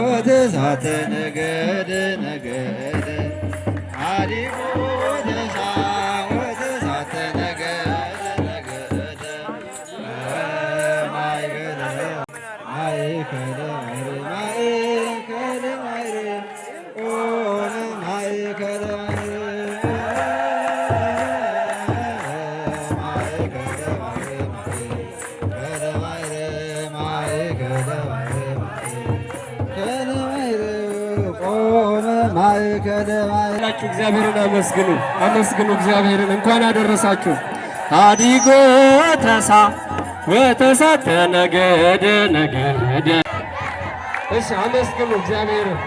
ወተሳተ ነገደ ነገደ አዲሙ ተሳ ወተሳተ ነገደ ነገደ ማይከለ ማይከለ ማይከለ ኦነ ማይከለ ማይከደማይላችሁ እግዚአብሔርን አመስግኑ፣ አመስግኑ እግዚአብሔርን። እንኳን አደረሳችሁ። አዲጎ ተሳ ወተሳተ ነገደ ነገደ። እሺ አመስግኑ እግዚአብሔርን።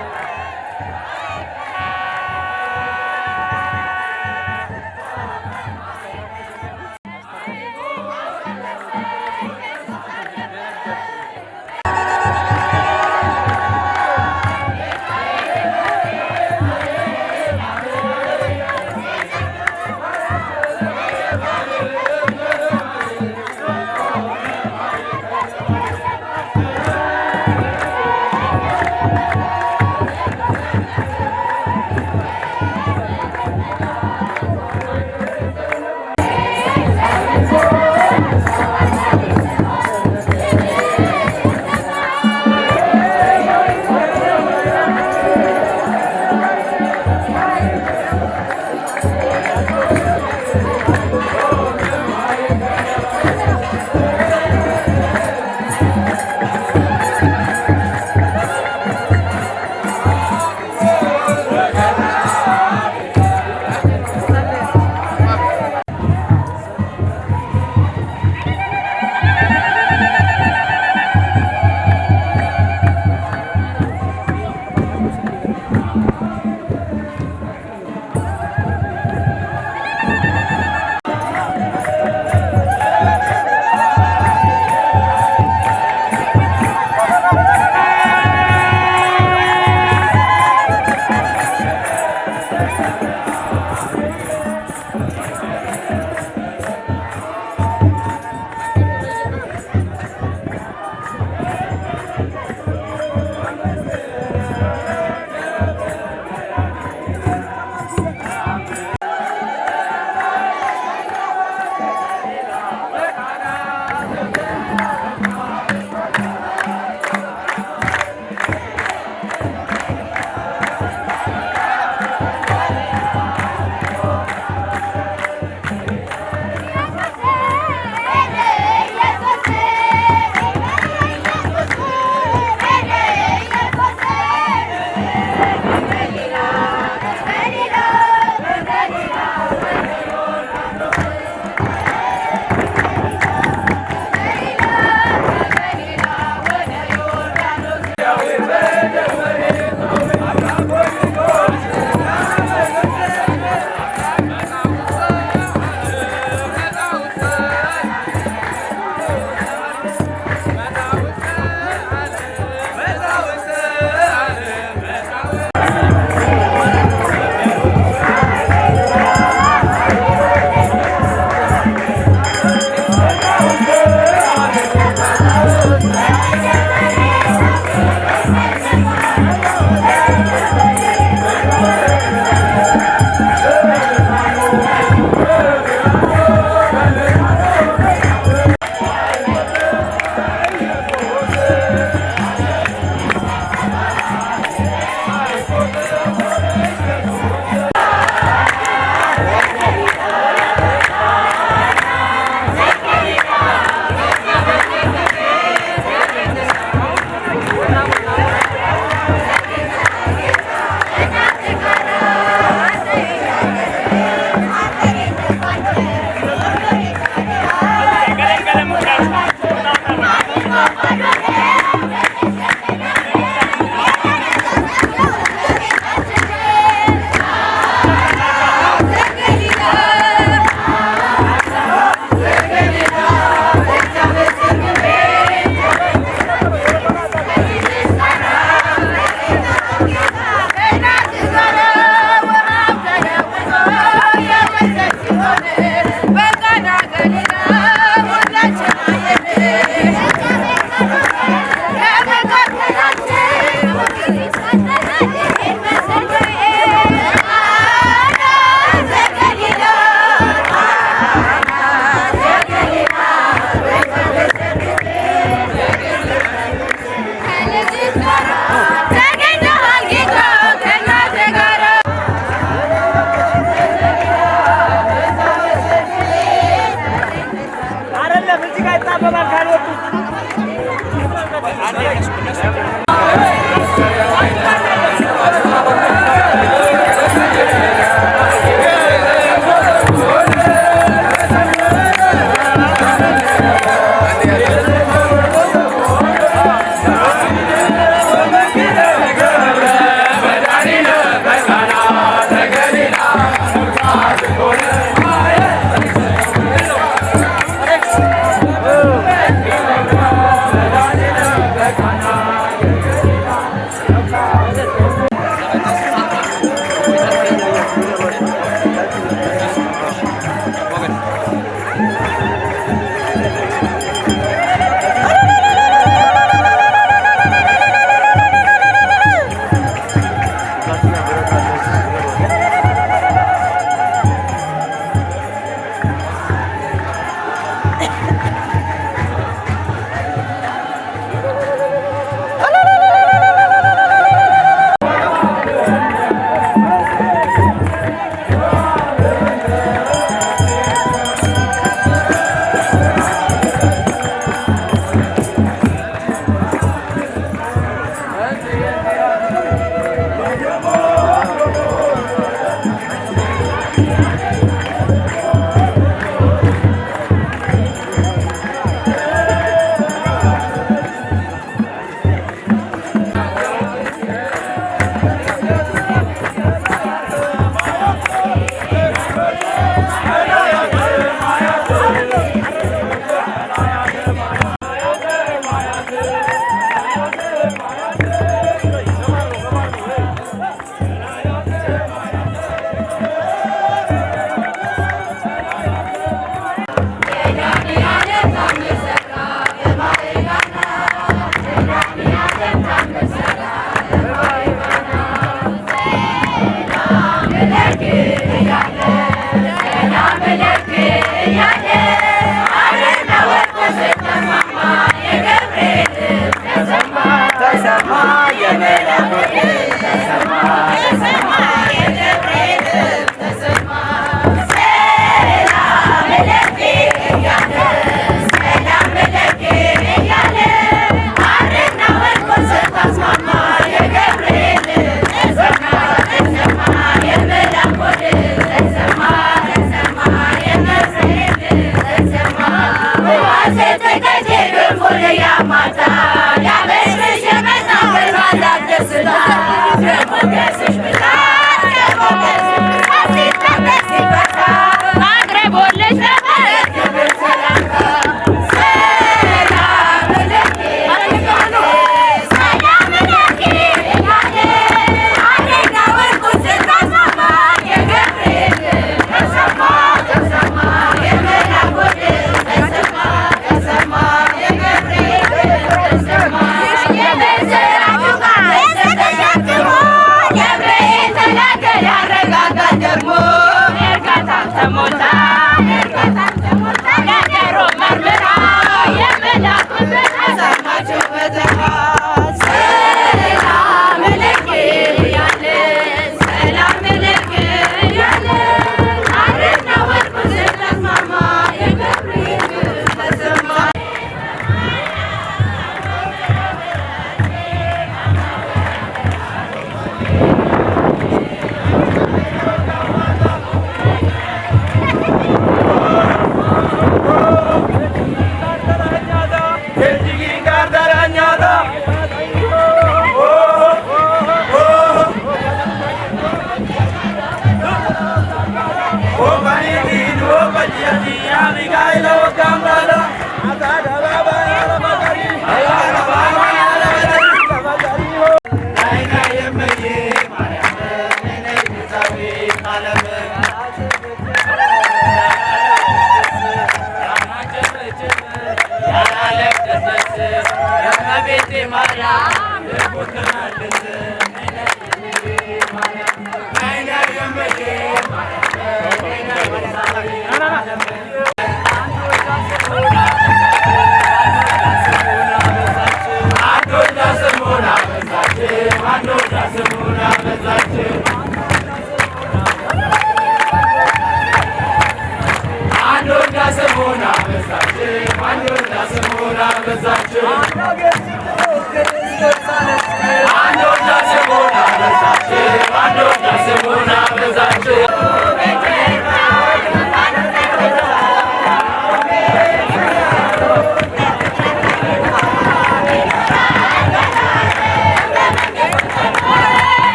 Simona,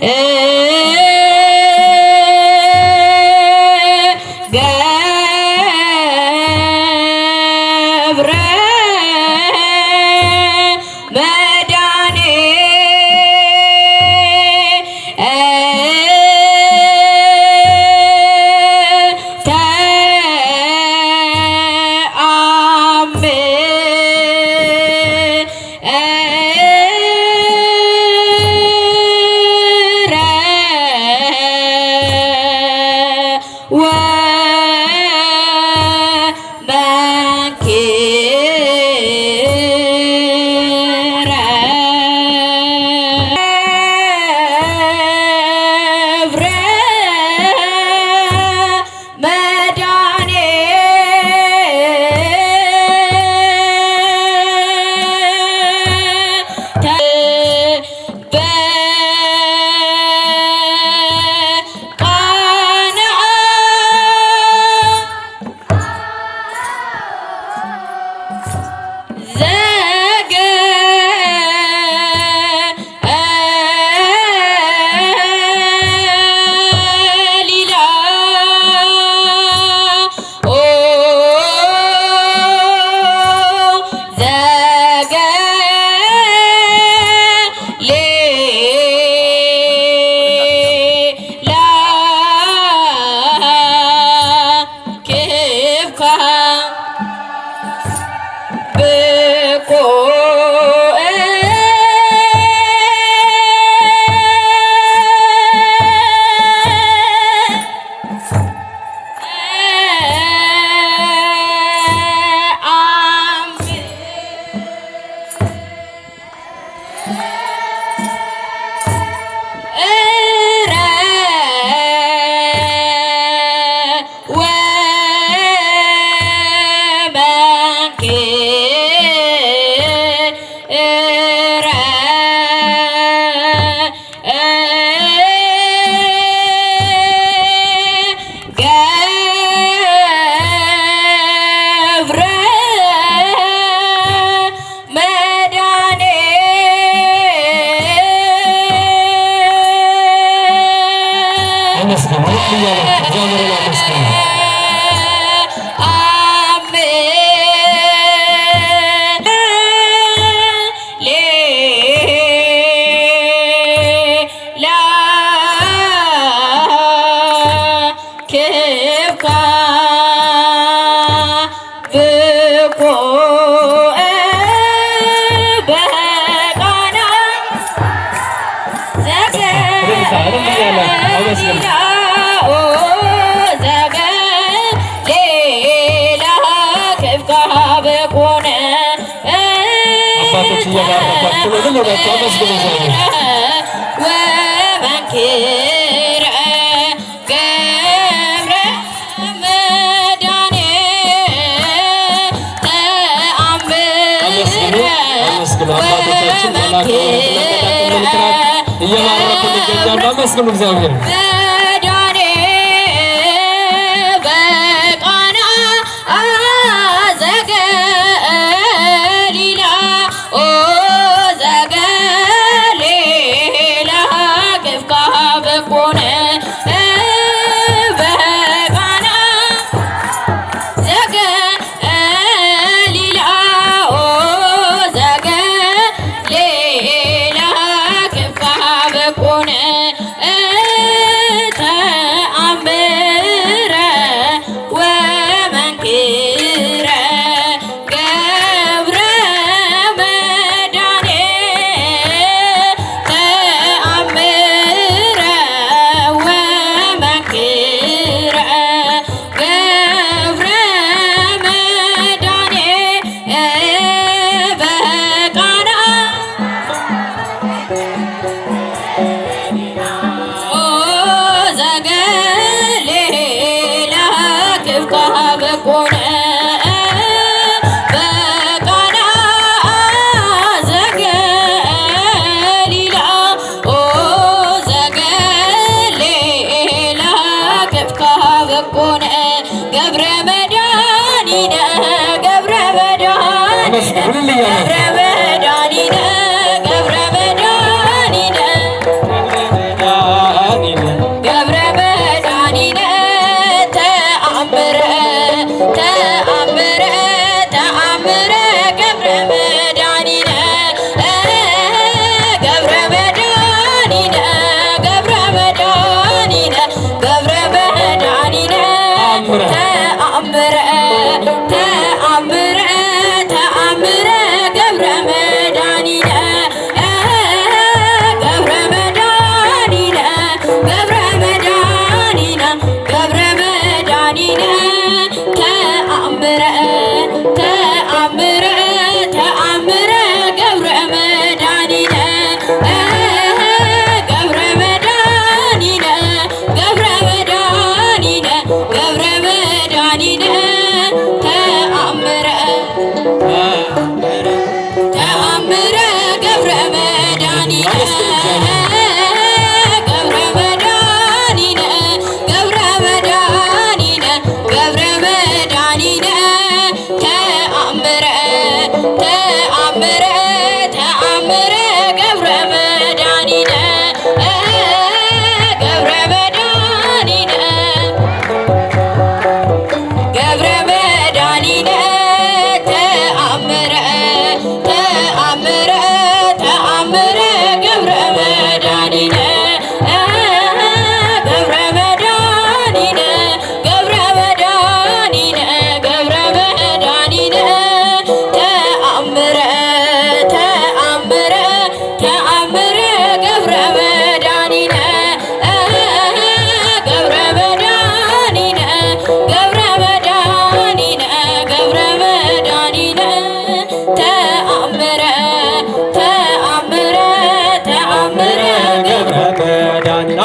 Re አመስግኑ እግዚአብሔር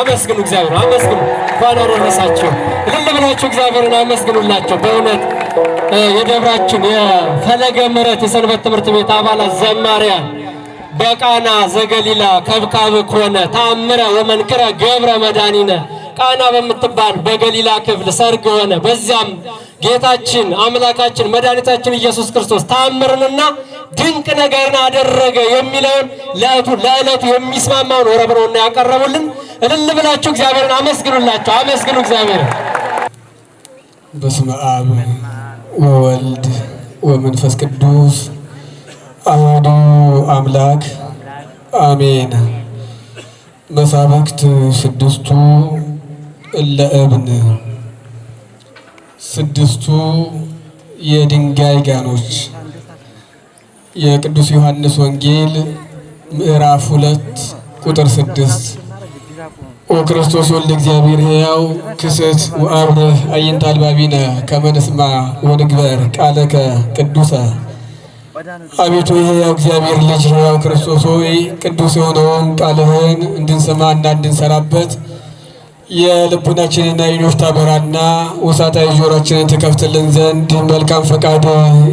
አመስግኑ እግዚአብሔር አመስግኑ። ባኖር ወለሳችሁ እልል ብላችሁ እግዚአብሔርን አመስግኑላቸው። በእውነት የደብራችን የፈለገ ምሕረት የሰንበት ትምህርት ቤት አባላት ዘማሪያን በቃና ዘገሊላ ከብካብ ኮነ ተአምረ ወመንክረ ገብረ መድኃኒነ። ቃና በምትባል በገሊላ ክፍል ሰርግ ሆነ። በዚያም ጌታችን አምላካችን መድኃኒታችን ኢየሱስ ክርስቶስ ተአምርንና ድንቅ ነገርን አደረገ የሚለውን ለዕለቱ የሚስማማውን ወረብረውና ያቀረቡልን። እልል ብላችሁ እግዚአብሔርን አመስግኑላቸው። አመስግኑ እግዚአብሔርን። በስመ አብ ወወልድ ወመንፈስ ቅዱስ አሐዱ አምላክ አሜን። መሳብክት ስድስቱ እለ እብን፣ ስድስቱ የድንጋይ ጋኖች። የቅዱስ ዮሐንስ ወንጌል ምዕራፍ 2 ቁጥር 6 ኦ ክርስቶስ ወልደ እግዚአብሔር ሕያው ክስት ወአብርህ አዕይንተ አልባቢነ ከመ ንስማ ወንግበር ቃለከ ቅዱሰ። አቤቱ የሕያው እግዚአብሔር ልጅ ሕያው ክርስቶስ ሆይ ቅዱስ የሆነውን ቃልህን እንድንሰማና እንድንሰራበት የልቡናችንን ዓይኖች ታበራና ውሳጣዊ ጆሮአችንን ትከፍትልን ዘንድ መልካም ፈቃድ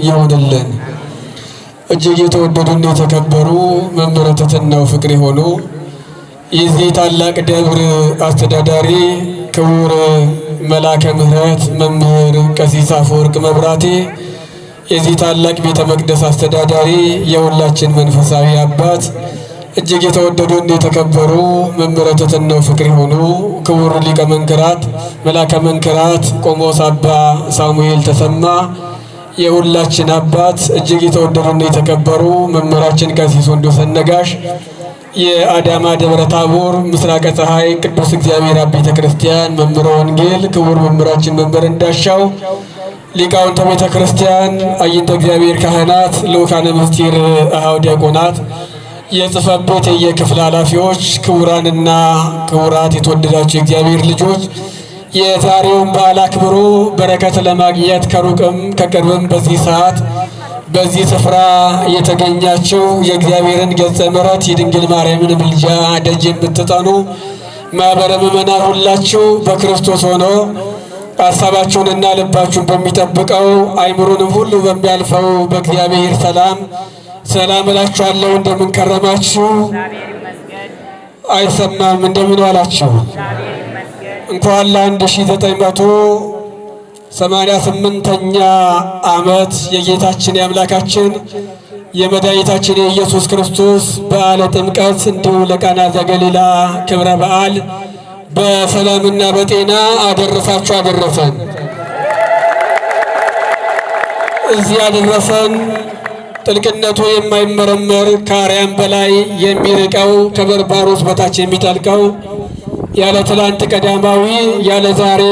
ይሆንልን። እጅግ የተወደዱና የተከበሩ መምህረ ትሕትናው ፍቅር የሆኑ የዚህ ታላቅ ደብር አስተዳዳሪ ክቡር መልአከ ምሕረት መምህር ቀሲስ አፈወርቅ መብራቴ፣ የዚህ ታላቅ ቤተ መቅደስ አስተዳዳሪ፣ የሁላችን መንፈሳዊ አባት፣ እጅግ የተወደዱና የተከበሩ መምህረ ትሕትናው ፍቅር የሆኑ ክቡር ሊቀ መንክራት መልአከ መንክራት ቆሞስ አባ ሳሙኤል ተሰማ፣ የሁላችን አባት፣ እጅግ የተወደዱና የተከበሩ መምህራችን ቀሲስ ወንዶሰን ነጋሽ፣ የአዳማ ደብረ ታቦር ምስራቀ ፀሐይ ቅዱስ እግዚአብሔር አብ ቤተ ክርስቲያን መምህረ ወንጌል ክቡር መምህራችን መምህር እንዳሻው፣ ሊቃውንተ ቤተ ክርስቲያን፣ አዕይንተ እግዚአብሔር ካህናት፣ ልኡካነ ምስጢር አኀው ዲያቆናት፣ የጽሕፈት ቤት የክፍል ኃላፊዎች፣ ክቡራንና ክቡራት የተወደዳችሁ የእግዚአብሔር ልጆች፣ የዛሬውን በዓል አክብሮ በረከት ለማግኘት ከሩቅም ከቅርብም በዚህ ሰዓት በዚህ ስፍራ የተገኛችሁ የእግዚአብሔርን ገጸ ምሕረት የድንግል ማርያምን ምልጃ ደጅ የምትጠኑ ማኅበረ ምእመናን ሁላችሁ በክርስቶስ ሆኖ ሐሳባችሁንና ልባችሁን በሚጠብቀው አይምሮንም ሁሉ በሚያልፈው በእግዚአብሔር ሰላም ሰላም እላችኋለሁ። እንደምን ከረማችሁ? አይሰማም? እንደምን ዋላችሁ? እንኳን ለ1988ኛ ዓመት የጌታችን የአምላካችን የመድኃኒታችን የኢየሱስ ክርስቶስ በዓለ ጥምቀት እንዲሁ ለቃና ዘገሊላ ክብረ በዓል በሰላምና በጤና አደረሳችሁ አደረሰን። እዚህ ያደረሰን ጥልቅነቱ የማይመረመር ከአርያም በላይ የሚርቀው ከበርባሮስ በታች የሚጠልቀው ያለ ትላንት ቀዳማዊ ያለ ዛሬ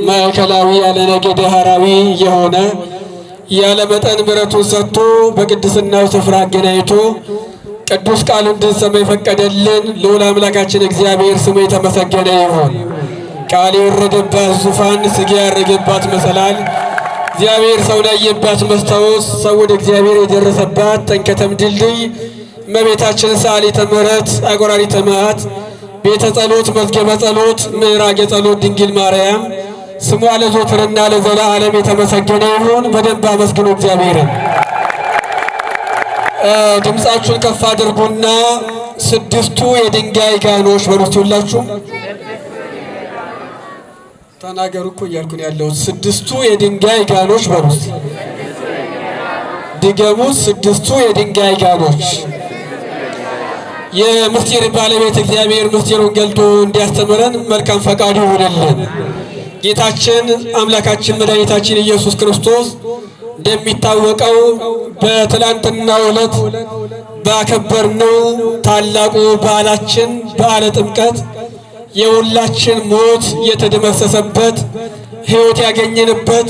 ማዕከላዊ ያለ ነገ ዳህራዊ የሆነ ያለ መጠን ምሕረቱን ሰጥቶ በቅድስናው ስፍራ አገናኝቶ ቅዱስ ቃሉን እንድንሰማ የፈቀደልን ልዑል አምላካችን እግዚአብሔር ስሙ የተመሰገነ ይሁን። ቃል የወረደባት ዙፋን፣ ሥጋ ያረገባት መሰላል፣ እግዚአብሔር ሰው ያየባት መስታወት፣ ሰው ወደ እግዚአብሔር የደረሰባት ጠንከተም ድልድይ እመቤታችን ሰዓሊተ ምሕረት አቆራሪተ መዓት ቤተ ጸሎት መዝገበ ጸሎት ምዕራገ ጸሎት ድንግል ማርያም ስሟ ለዘወትርና ለዘላለም የተመሰገነ ይሁን። በደንብ አመስግኑ እግዚአብሔርን። ድምፃችሁን ከፍ አድርጉና ስድስቱ የድንጋይ ጋኖች በሉት። ሁላችሁ ተናገሩ እኮ እያልኩ ነው ያለሁት። ስድስቱ የድንጋይ ጋኖች በሉት። ድገሙት። ስድስቱ የድንጋይ ጋኖች። የምስጢር ባለቤት እግዚአብሔር ምስጢሩን ገልጦ እንዲያስተምረን መልካም ፈቃዱ ይሁንልን። ጌታችን አምላካችን መድኃኒታችን ኢየሱስ ክርስቶስ እንደሚታወቀው በትላንትናው ዕለት ባከበርነው ታላቁ በዓላችን በዓለ ጥምቀት የሁላችን ሞት የተደመሰሰበት ሕይወት ያገኘንበት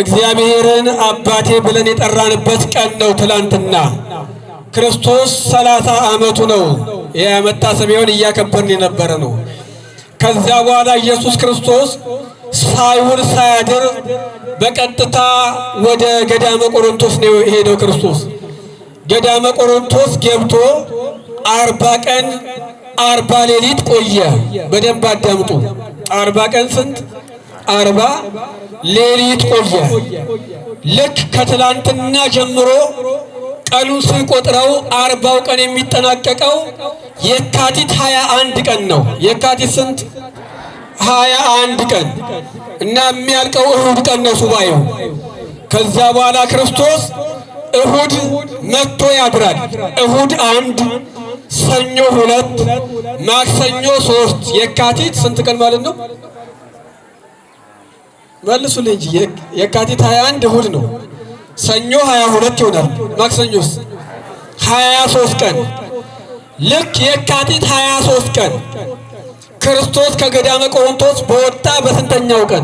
እግዚአብሔርን አባቴ ብለን የጠራንበት ቀን ነው። ትላንትና ክርስቶስ 30 ዓመቱ ነው። የመታሰቢያውን እያከበርን የነበረ ነው። ከዚያ በኋላ ኢየሱስ ክርስቶስ ሳይውል ሳያድር በቀጥታ ወደ ገዳመ ቆሮንቶስ ነው የሄደው። ክርስቶስ ገዳመ ቆሮንቶስ ገብቶ 40 ቀን 40 ሌሊት ቆየ። በደንብ አዳምጡ። 40 ቀን ስንት? 40 ሌሊት ቆየ። ልክ ከትላንትና ጀምሮ ቀኑን ስንቆጥረው 40ው ቀን የሚጠናቀቀው የካቲት 21 ቀን ነው። የካቲት ስንት? 21 ቀን እና የሚያልቀው እሁድ ቀን ነው ሱባኤው። ከዛ በኋላ ክርስቶስ እሁድ መጥቶ ያድራል። እሁድ 1፣ ሰኞ 2፣ ማክሰኞ 3። የካቲት ስንት ቀን ማለት ነው? መልሱልኝ እንጂ የካቲት 21 እሁድ ነው። ሰኞ 22 ይሆናል። ማክሰኞስ 23 ቀን። ልክ የካቲት 23 ቀን ክርስቶስ ከገዳመ ቆሮንቶስ በወጣ በስንተኛው ቀን?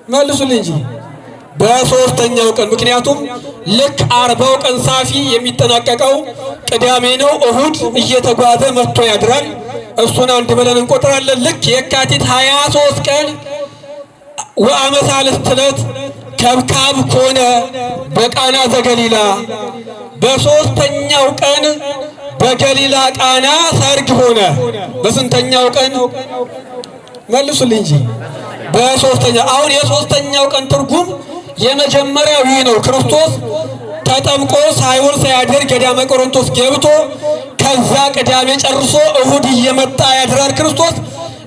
መልሱልኝ እንጂ በ3ኛው ቀን። ምክንያቱም ልክ 40ው ቀን ሳፊ የሚጠናቀቀው ቅዳሜ ነው። እሁድ እየተጓዘ መጥቶ ያድራል። እሱን አንድ ብለን እንቆጥራለን። ልክ የካቲት 23 ቀን ወአመሳልስት ዕለት ከብካብ ኮነ በቃና ዘገሊላ። በ3ኛው ቀን በገሊላ ቃና ሰርግ ሆነ። በስንተኛው ቀን? መልሱልኝ እንጂ በ3ኛው። አሁን የ3ኛው ቀን ትርጉም የመጀመሪያው ይህ ነው። ክርስቶስ ተጠምቆ ሳይውል ሳያድር ገዳመ ቆሮንቶስ ገብቶ ከዛ ቅዳሜ ጨርሶ እሁድ እየመጣ ያድራል ክርስቶስ።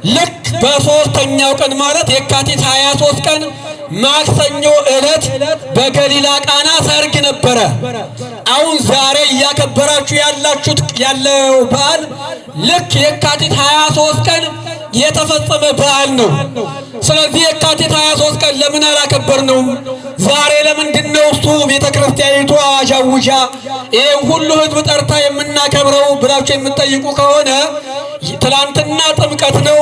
ልክ በ3ኛው ቀን ማለት የካቲት 23 ቀን ማክሰኞ ዕለት በገሊላ ቃና ሰርግ ነበረ። አሁን ዛሬ እያከበራችሁ ያለው በዓል ልክ የካቲት 23 ቀን የተፈጸመ በዓል ነው። ስለዚህ የካቲት 23 ቀን ለምን አላከበርነውም? ዛሬ ለምንድነው እሱ ቤተክርስቲያኒቱ አዋጅ አውጃ ይሄን ሁሉ ሕዝብ ጠርታ የምናከብረው ብላችሁ የምትጠይቁ ከሆነ ትላንትና ጥምቀት ነው።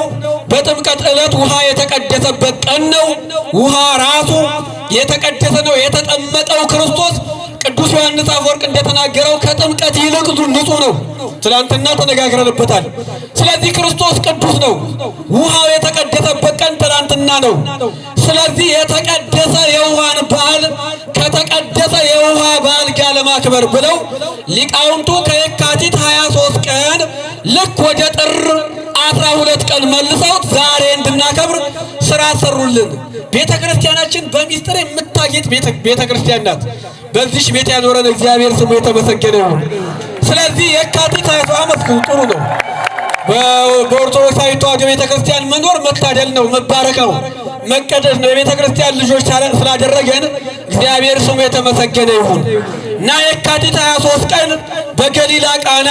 በጥምቀት ዕለት ውሃ የተቀደሰበት ቀን ነው። ውሃ ራሱ የተቀደሰ ነው። የተጠመቀው ክርስቶስ ቅዱስ ዮሐንስ አፈወርቅ እንደተናገረው ከጥምቀት ይልቅ ንጹሕ ነው። ትላንትና ተነጋግረንበታል። ስለዚህ ክርስቶስ ቅዱስ ነው። ውሃው የተቀደሰበት ቀን ትላንትና ነው። ስለዚህ የተቀደሰ የውሃን በዓል ከተቀደሰ የውሃ በዓል ጋር ለማክበር ብለው ሊቃውንቱ ከየካቲት 23 ቀን ልክ ወደ ጥር 12 ቀን መልሰውት ዛሬ እንድናከብር ስራ ሰሩልን። ቤተ ክርስቲያናችን በሚስጥር የምታጌጥ ቤተ ክርስቲያን ናት። በዚህ ቤት ያኖረን እግዚአብሔር ስሙ የተመሰገነ ይሁን። ስለዚህ የካቲት 23 ጥሩ ነው። በኦርቶዶክሳዊ ተዋሕዶ ቤተ ክርስቲያን መኖር መታደል ነው፣ መባረክ ነው፣ መቀደስ ነው። የቤተ ክርስቲያን ልጆች ስላደረገን እግዚአብሔር ስሙ የተመሰገነ ይሁን እና የካቲት 23 ቀን በገሊላ ቃና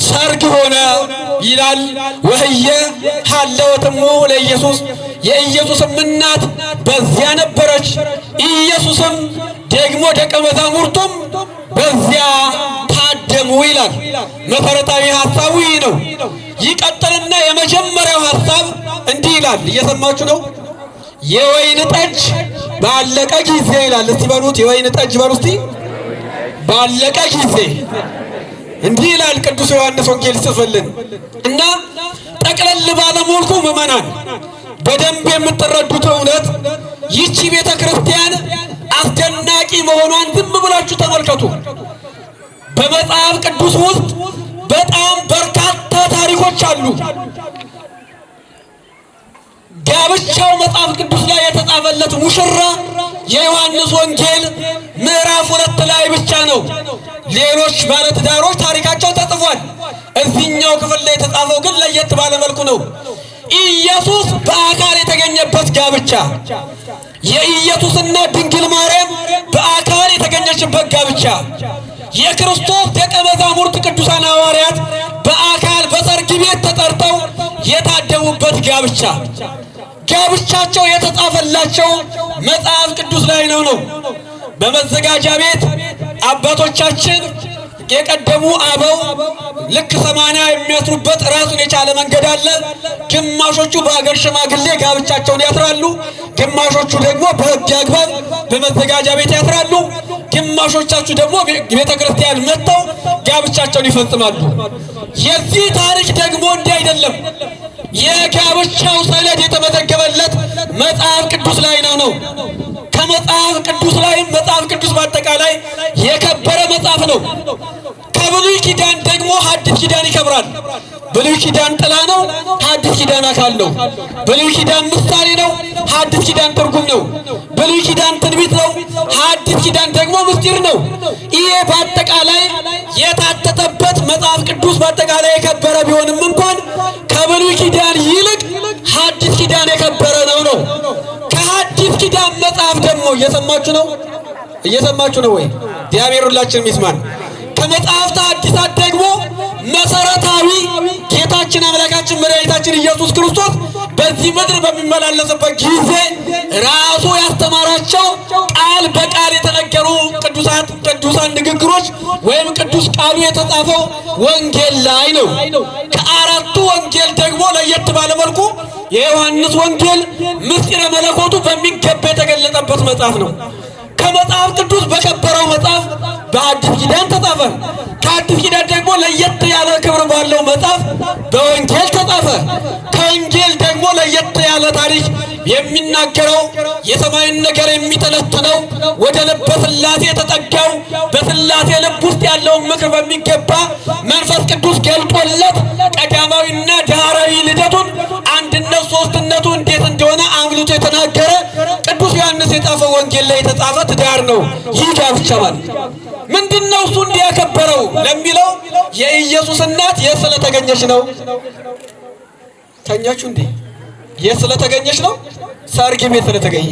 ሰርግ ሆነ ይላል። ወህየ ሀለወትሙ ለኢየሱስ፣ የኢየሱስም እናት በዚያ ነበረች። ኢየሱስም ደግሞ ደቀ መዛሙርቱም በዚያ ታደሙ ይላል። መሰረታዊ ሐሳቡ ይህ ነው። ይቀጥልና የመጀመሪያው ሐሳብ እንዲህ ይላል። እየሰማችሁ ነው? የወይን ጠጅ ባለቀ ጊዜ ይላል። እስቲ በሉት፣ የወይን ጠጅ በሉ እስቲ። ባለቀ ጊዜ እንዲህ ይላል ቅዱስ ዮሐንስ ወንጌል ጽፍልን እና ጠቅለል ባለ መልኩ ምዕመናን በደንብ የምትረዱት እውነት ይቺ ቤተ ክርስቲያን አስደናቂ መሆኗን ዝም ብላችሁ ተመልከቱ። በመጽሐፍ ቅዱስ ውስጥ በጣም በርካታ ታሪኮች አሉ። ጋብቻው መጽሐፍ ቅዱስ ላይ የተጻፈለት ሙሽራ የዮሐንስ ወንጌል ምዕራፍ 2 ላይ ብቻ ነው። ሌሎች ባለትዳሮች ታሪካቸው ተጽፏል። እዚህኛው ክፍል ላይ የተጻፈው ግን ለየት ባለ መልኩ ነው። ኢየሱስ በአካል የተገኘበት ጋብቻ፣ የኢየሱስና ድንግል ማርያም በአካል የተገኘችበት ጋብቻ፣ የክርስቶስ ደቀ መዛሙርት ቅዱሳን ሐዋርያት በአካል በሰርግ ቤት ተጠርተው የታደሙበት ጋብቻ። ጋብቻቸው የተጻፈላቸው መጽሐፍ ቅዱስ ላይ ነው። በመዘጋጃ ቤት አባቶቻችን የቀደሙ አበው ልክ 80 የሚያስሩበት ራሱን የቻለ መንገድ አለ። ግማሾቹ በአገር ሽማግሌ ጋብቻቸውን ያስራሉ፣ ግማሾቹ ደግሞ በሕግ አግባብ በመዘጋጃ ቤት ያስራሉ፣ ግማሾቻችሁ ደግሞ ቤተ ክርስቲያን መጥተው ጋብቻቸውን ይፈጽማሉ። የዚህ ታሪክ ደግሞ እንዲህ አይደለም። የጋብቻው ሰነድ የተመዘገበለት መጽሐፍ ቅዱስ ላይ ነው። ከመጽሐፍ ቅዱስ ላይም መጽሐፍ ቅዱስ በአጠቃላይ የከበረ መጽሐፍ ነው። ከብሉይ ኪዳን ደግሞ ሐዲስ ኪዳን ይከብራል። ብሉይ ኪዳን ጥላ ነው፣ ሐዲስ ኪዳን አካል ነው። ብሉይ ኪዳን ምሳሌ ነው፣ ሐዲስ ኪዳን ትርጉም ነው። ብሉይ ኪዳን ትንቢት ነው። ሐዲስ ኪዳን ደግሞ ምስጢር ነው። ይሄ በአጠቃላይ የታተተበት መጽሐፍ ቅዱስ በአጠቃላይ የከበረ ቢሆንም እንኳን ከብሉይ ኪዳን ይልቅ ሐዲስ ኪዳን የከበረ ነው። ከሐዲስ ኪዳን መጽሐፍ ደግሞ እየሰማችሁ ነው ወይ? እግዚአብሔር ሁላችንም ይስማን። ከመጽሐፍት ሐዲሳት ደግሞ መሰረታዊ ጌታችን አምላካችን መድኃኒታችን ኢየሱስ ክርስቶስ በዚህ ምድር በሚመላለስበት ጊዜ ራሱ ያስተማራቸው ቃል በቃል የተነገሩ ቅዱሳን ንግግሮች ወይም ቅዱስ ቃሉ የተጻፈው ወንጌል ላይ ነው። ከአራቱ ወንጌል ደግሞ ለየት ባለ መልኩ የዮሐንስ ወንጌል ምስጢረ መለኮቱ በሚገባ የተገለጠበት መጽሐፍ ነው። ከመጽሐፍ ቅዱስ በከበረው መጽሐፍ በአዲስ ኪዳን ተጻፈ። ከአዲስ ኪዳን ደግሞ ለየት ያለ ክብር ባለው መጽሐፍ በወንጌል ተጻፈ። ከወንጌል ደግሞ ለየት ያለ ታሪክ የሚናገረው የሰማይን ነገር የሚተነትነው ወደ ልበ ሥላሴ የተጠጋው በሥላሴ ልብ ውስጥ ያለውን ምክር በሚገባ መንፈስ ቅዱስ ገልጦለት ቀዳማዊና ዳህራዊ ልደቱን አንድነት ሶስትነቱ እንዴት እንደሆነ አምልጦ የተናገረ ቅዱስ ዮሐንስ የጻፈው ወንጌል ላይ የተጻፈ ትዳር ነው። ይህ ጋብቻ ማለት ምንድነው? እሱ እንዲያከበረው ለሚለው የኢየሱስ እናት የት ስለተገኘች ነው? ተኛችሁ እንዴ? የት ስለተገኘች ነው? ሰርግ ቤት ስለተገኘ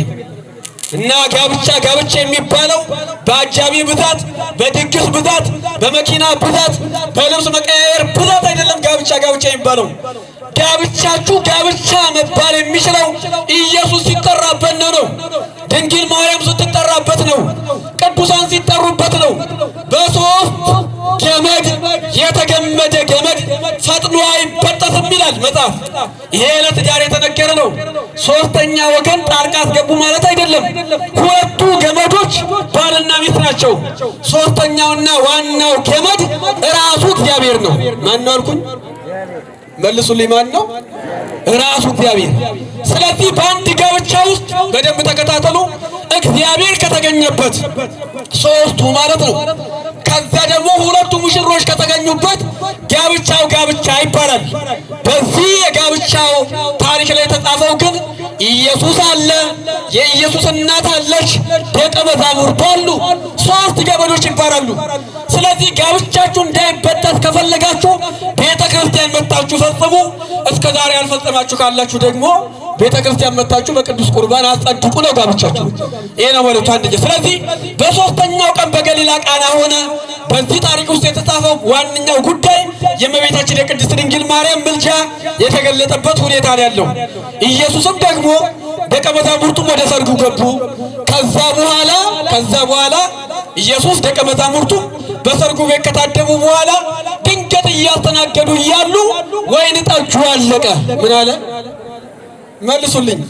እና ጋብቻ የሚባለው በአጃቢ ብዛት፣ በድግስ ብዛት፣ በመኪና ብዛት፣ በልብስ መቀያየር ብዛት አይደለም። ጋብቻ የሚባለው ጋብቻችሁ ጋብቻ መባል የሚችለው ኢየሱስ ሲጠራበት ነው። ድንግል ማርያም ስትጠራበት ነው። ቅዱሳን ሲጠሩበት ነው። በሶስት ገመድ የተገመደ ገመድ ፈጥኖ አይበጠስም ይላል መጽሐፍ። ይሄ ለትዳር የተነገረ ነው። ሶስተኛ ወገን ጣልቃ አስገቡ ማለት አይደለም። ሁለቱ ገመዶች ባልና ሚስት ናቸው። ሶስተኛውና ዋናው ገመድ ራሱ እግዚአብሔር ነው። ማን ነው አልኩኝ? መልሱልኝ። ማን ነው? ራሱ እግዚአብሔር። ስለዚህ በአንድ ጋብቻ ውስጥ በደንብ ተከታተሉ። እግዚአብሔር ከተገኘበት ሶስቱ ማለት ነው። ከዛ ደግሞ ሁለቱ ሙሽሮች ከተገኙበት ጋብቻው ጋብቻ ይባላል። በዚህ የጋብቻው ታሪክ ላይ የተጻፈው ግን ኢየሱስ አለ፣ የኢየሱስ እናት አለች፣ ደቀ መዛሙርቱ አሉ። ሶስት ገመዶች ይባላሉ። ስለዚህ ጋብቻችሁ እንዳይበጠስ ከፈለጋችሁ ቤተ ክርስቲያን መጣችሁ ፈጽሙ። እስከ ዛሬ ያልፈጸማችሁ ካላችሁ ደግሞ ቤተ ክርስቲያን መጣችሁ በቅዱስ ቁርባን አጸድቁ ነው ጋብቻችሁ። ይሄ ነው ማለት አንደኛ። ስለዚህ በሶስተኛው ቀን በገሊላ ቃና ሆነ። በዚህ ታሪክ ውስጥ የተጻፈው ዋነኛው ጉዳይ የእመቤታችን የቅድስት ድንግል ማርያም ምልጃ የተገለጠበት ሁኔታ ነው ያለው። ኢየሱስም ደግሞ ደቀ መዛሙርቱም ወደ ሰርጉ ገቡ። ከዛ በኋላ ኢየሱስ ደቀ መዛሙርቱ በሰርጉ ቤት ከታደሙ በኋላ ድንገት እያስተናገዱ እያሉ ወይን ጠጁ አለቀ። ምን አለ? መልሱልኝ።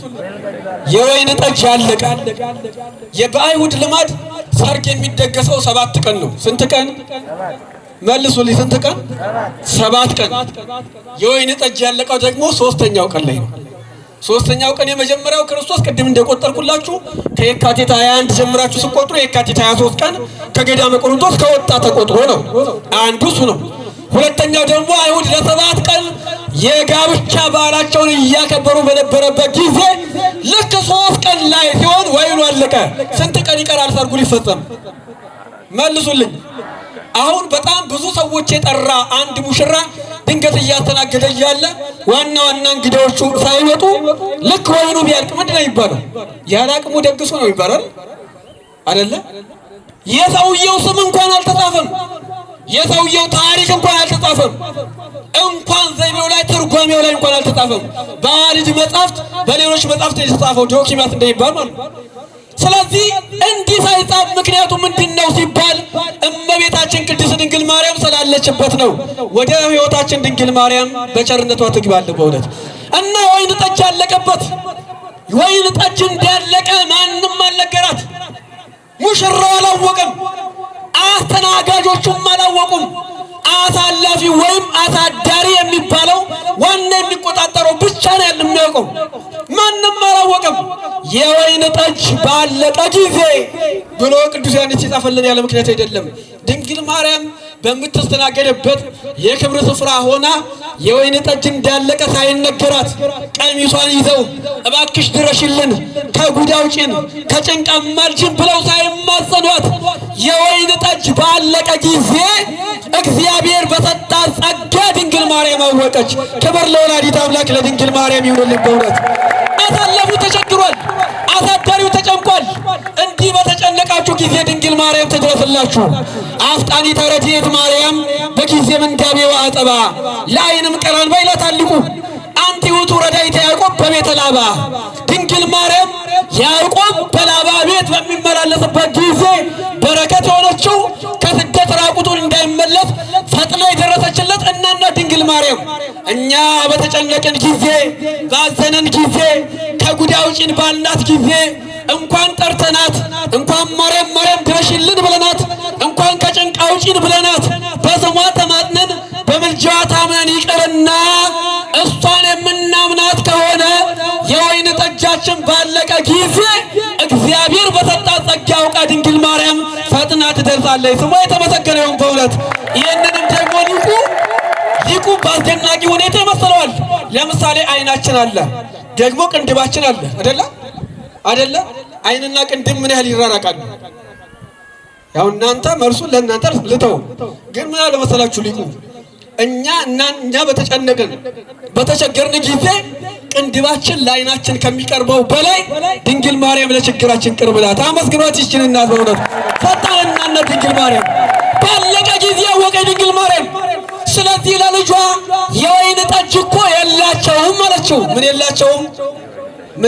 የወይን ጠጅ አለቀ። በአይሁድ ልማድ ሰርግ የሚደገሰው 7 ቀን ነው። ስንት ቀን? መልሱልኝ። ስንት ቀን? 7 ቀን። የወይን ጠጅ ያለቀው ደግሞ 3ኛው ቀን ላይ ነው። 3ኛው ቀን የመጀመሪያው ክርስቶስ ቅድም እንደቆጠርኩላችሁ ከየካቲት 21 ጀምራችሁ ስቆጥሩ የካቲት 23 ቀን ከገዳመ ቆሮንቶስ ከወጣ ተቆጥሮ ነው። አንዱ እሱ ነው። ሁለተኛው ደግሞ አይሁድ ለ7 ቀን የጋብቻ በዓላቸውን እያከበሩ በነበረበት ጊዜ ልክ 3 ቀን ላይ ሲሆን ወይኑ አለቀ። ስንት ቀን ይቀራል ሰርጉ ሊፈጸም? መልሱልኝ። አሁን በጣም ብዙ ሰዎች የጠራ አንድ ሙሽራ ድንገት እያስተናገደ እያለ ዋና እንግዳዎቹ ሳይወጡ ልክ ወይኑ ቢያልቅ ምንድን ነው የሚባለው? ያለ አቅሙ ደግሶ ነው የሚባለው አይደለ? የሰውየው ስም እንኳን አልተጻፈም። የሰውየው ታሪክ እንኳን አልተጻፈም። እንኳን ዘይቤው ላይ ትርጓሜው ላይ እንኳን አልተጻፈም። በአዋልድ መጻሕፍት በሌሎች መጻሕፍት የተጻፈው ዶክመንት እንደሚባል ማለት ነው። ስለዚህ እንዲህ ሳይጻፍ ምክንያቱ ምንድነው ሲባል እመቤታችን ቅድስት ድንግል ማርያም ስላለችበት ነው። ወደ ሕይወታችን ድንግል ማርያም በቸርነቷ ትግባል በእውነት እና ወይን ጠጅ ያለቀበት ወይን ጠጅ እንዳለቀ ማንም አልነገራት። ሙሽራው አላወቀም፣ አስተናጋጆቹም አላወቁም። አሳላፊ ወይም አሳዳሪ የሚባለው ዋና የሚቆጣጠረው ብቻ ነው የሚያውቀው። ማንም አላወቀም። የወይን ጠጅ ባለቀ ጊዜ ብሎ ቅዱስ ዮሐንስ ሲጻፈልን ያለ ምክንያት አይደለም። ድንግል ማርያም በምትስተናገድበት የክብር ስፍራ ሆና የወይን ጠጅ እንዳለቀ ሳይነገራት ቀሚሷን ይዘው እባክሽ ድረሽልን፣ ከጉድ አውጪን፣ ከጭንቅ አማልጅን ብለው ሳይማጸኗት የወይን ጠጅ ባለቀ ጊዜ እግዚአብሔር በሰጣት ጸጋ ድንግል ማርያም አወቀች። ክብር ለወላዲተ አምላክ ለድንግል ማርያም ይሁንልን። በእውነት አሳላፊው ተቸግሯል፣ አሳዳሪው ተጨንቋል። እንዲህ በተጨነቃችሁ ጊዜ ድንግል ማርያም ትድረስላችሁ። አፍጣኒተ ረድኤት ማርያም በጊዜ ምንዳቤ ወአጠባ ለዓይንም ቀራንባ ይላታልቁ አንቲ ውእቱ ረዳኢተ ያዕቆብ በቤተ ላባ። ድንግል ማርያም ያዕቆብ በላባ ቤት በሚመላለስበት ጊዜ በረከት የሆነችው ከስደት ራቁቱን እንዳይመለስ ፈጥና የደረሰችለት እናና ድንግል ማርያም እኛ በተጨነቅን ጊዜ ባዘነን ጊዜ ከጉድ አውጪን ባልናት ጊዜ እንኳን ጠርተናት እንኳን ማርያም ማርያም ድረሽልን ብለናት እንኳን ከጭንቅ አውጪን ብለናት በስሟ ተማጥነን በምልጃዋ ታምነን ይቅርና እሷን የምናምናት ከሆነ የወይን ጠጃችን ባለቀ ጊዜ እግዚአብሔር በሰጣት ጸጋ አውቃ ድንግል ማርያም ፈጥና ትደርሳለች። ስሟ የተመሰገነ ይሁን በእውነት። ይህንንም ደግሞ ሊቁ በአስደናቂ ሁኔታ ይመስለዋል። ለምሳሌ አይናችን አለ፣ ደግሞ ቅንድባችን አለ አይደለ? አይንና ቅንድብ ምን ያህል ይራራቃሉ? ያው እናንተ መልሱን ለእናንተ ልተው። ግን ምን አለ መሰላችሁ ሊቁ እኛ በተቸገርን ጊዜ ቅንድባችን ለአይናችን ከሚቀርበው በላይ ድንግል ማርያም ለችግራችን ቅርብ ናት። አመስግኗት ይችን እናት በእውነት ፈጣንና እናት ድንግል ማርያም ባለቀ ጊዜ ያወቀ ድንግል ማርያም። ስለዚህ ለልጇ የወይን ጠጅ እኮ የላቸውም አለችው። ምን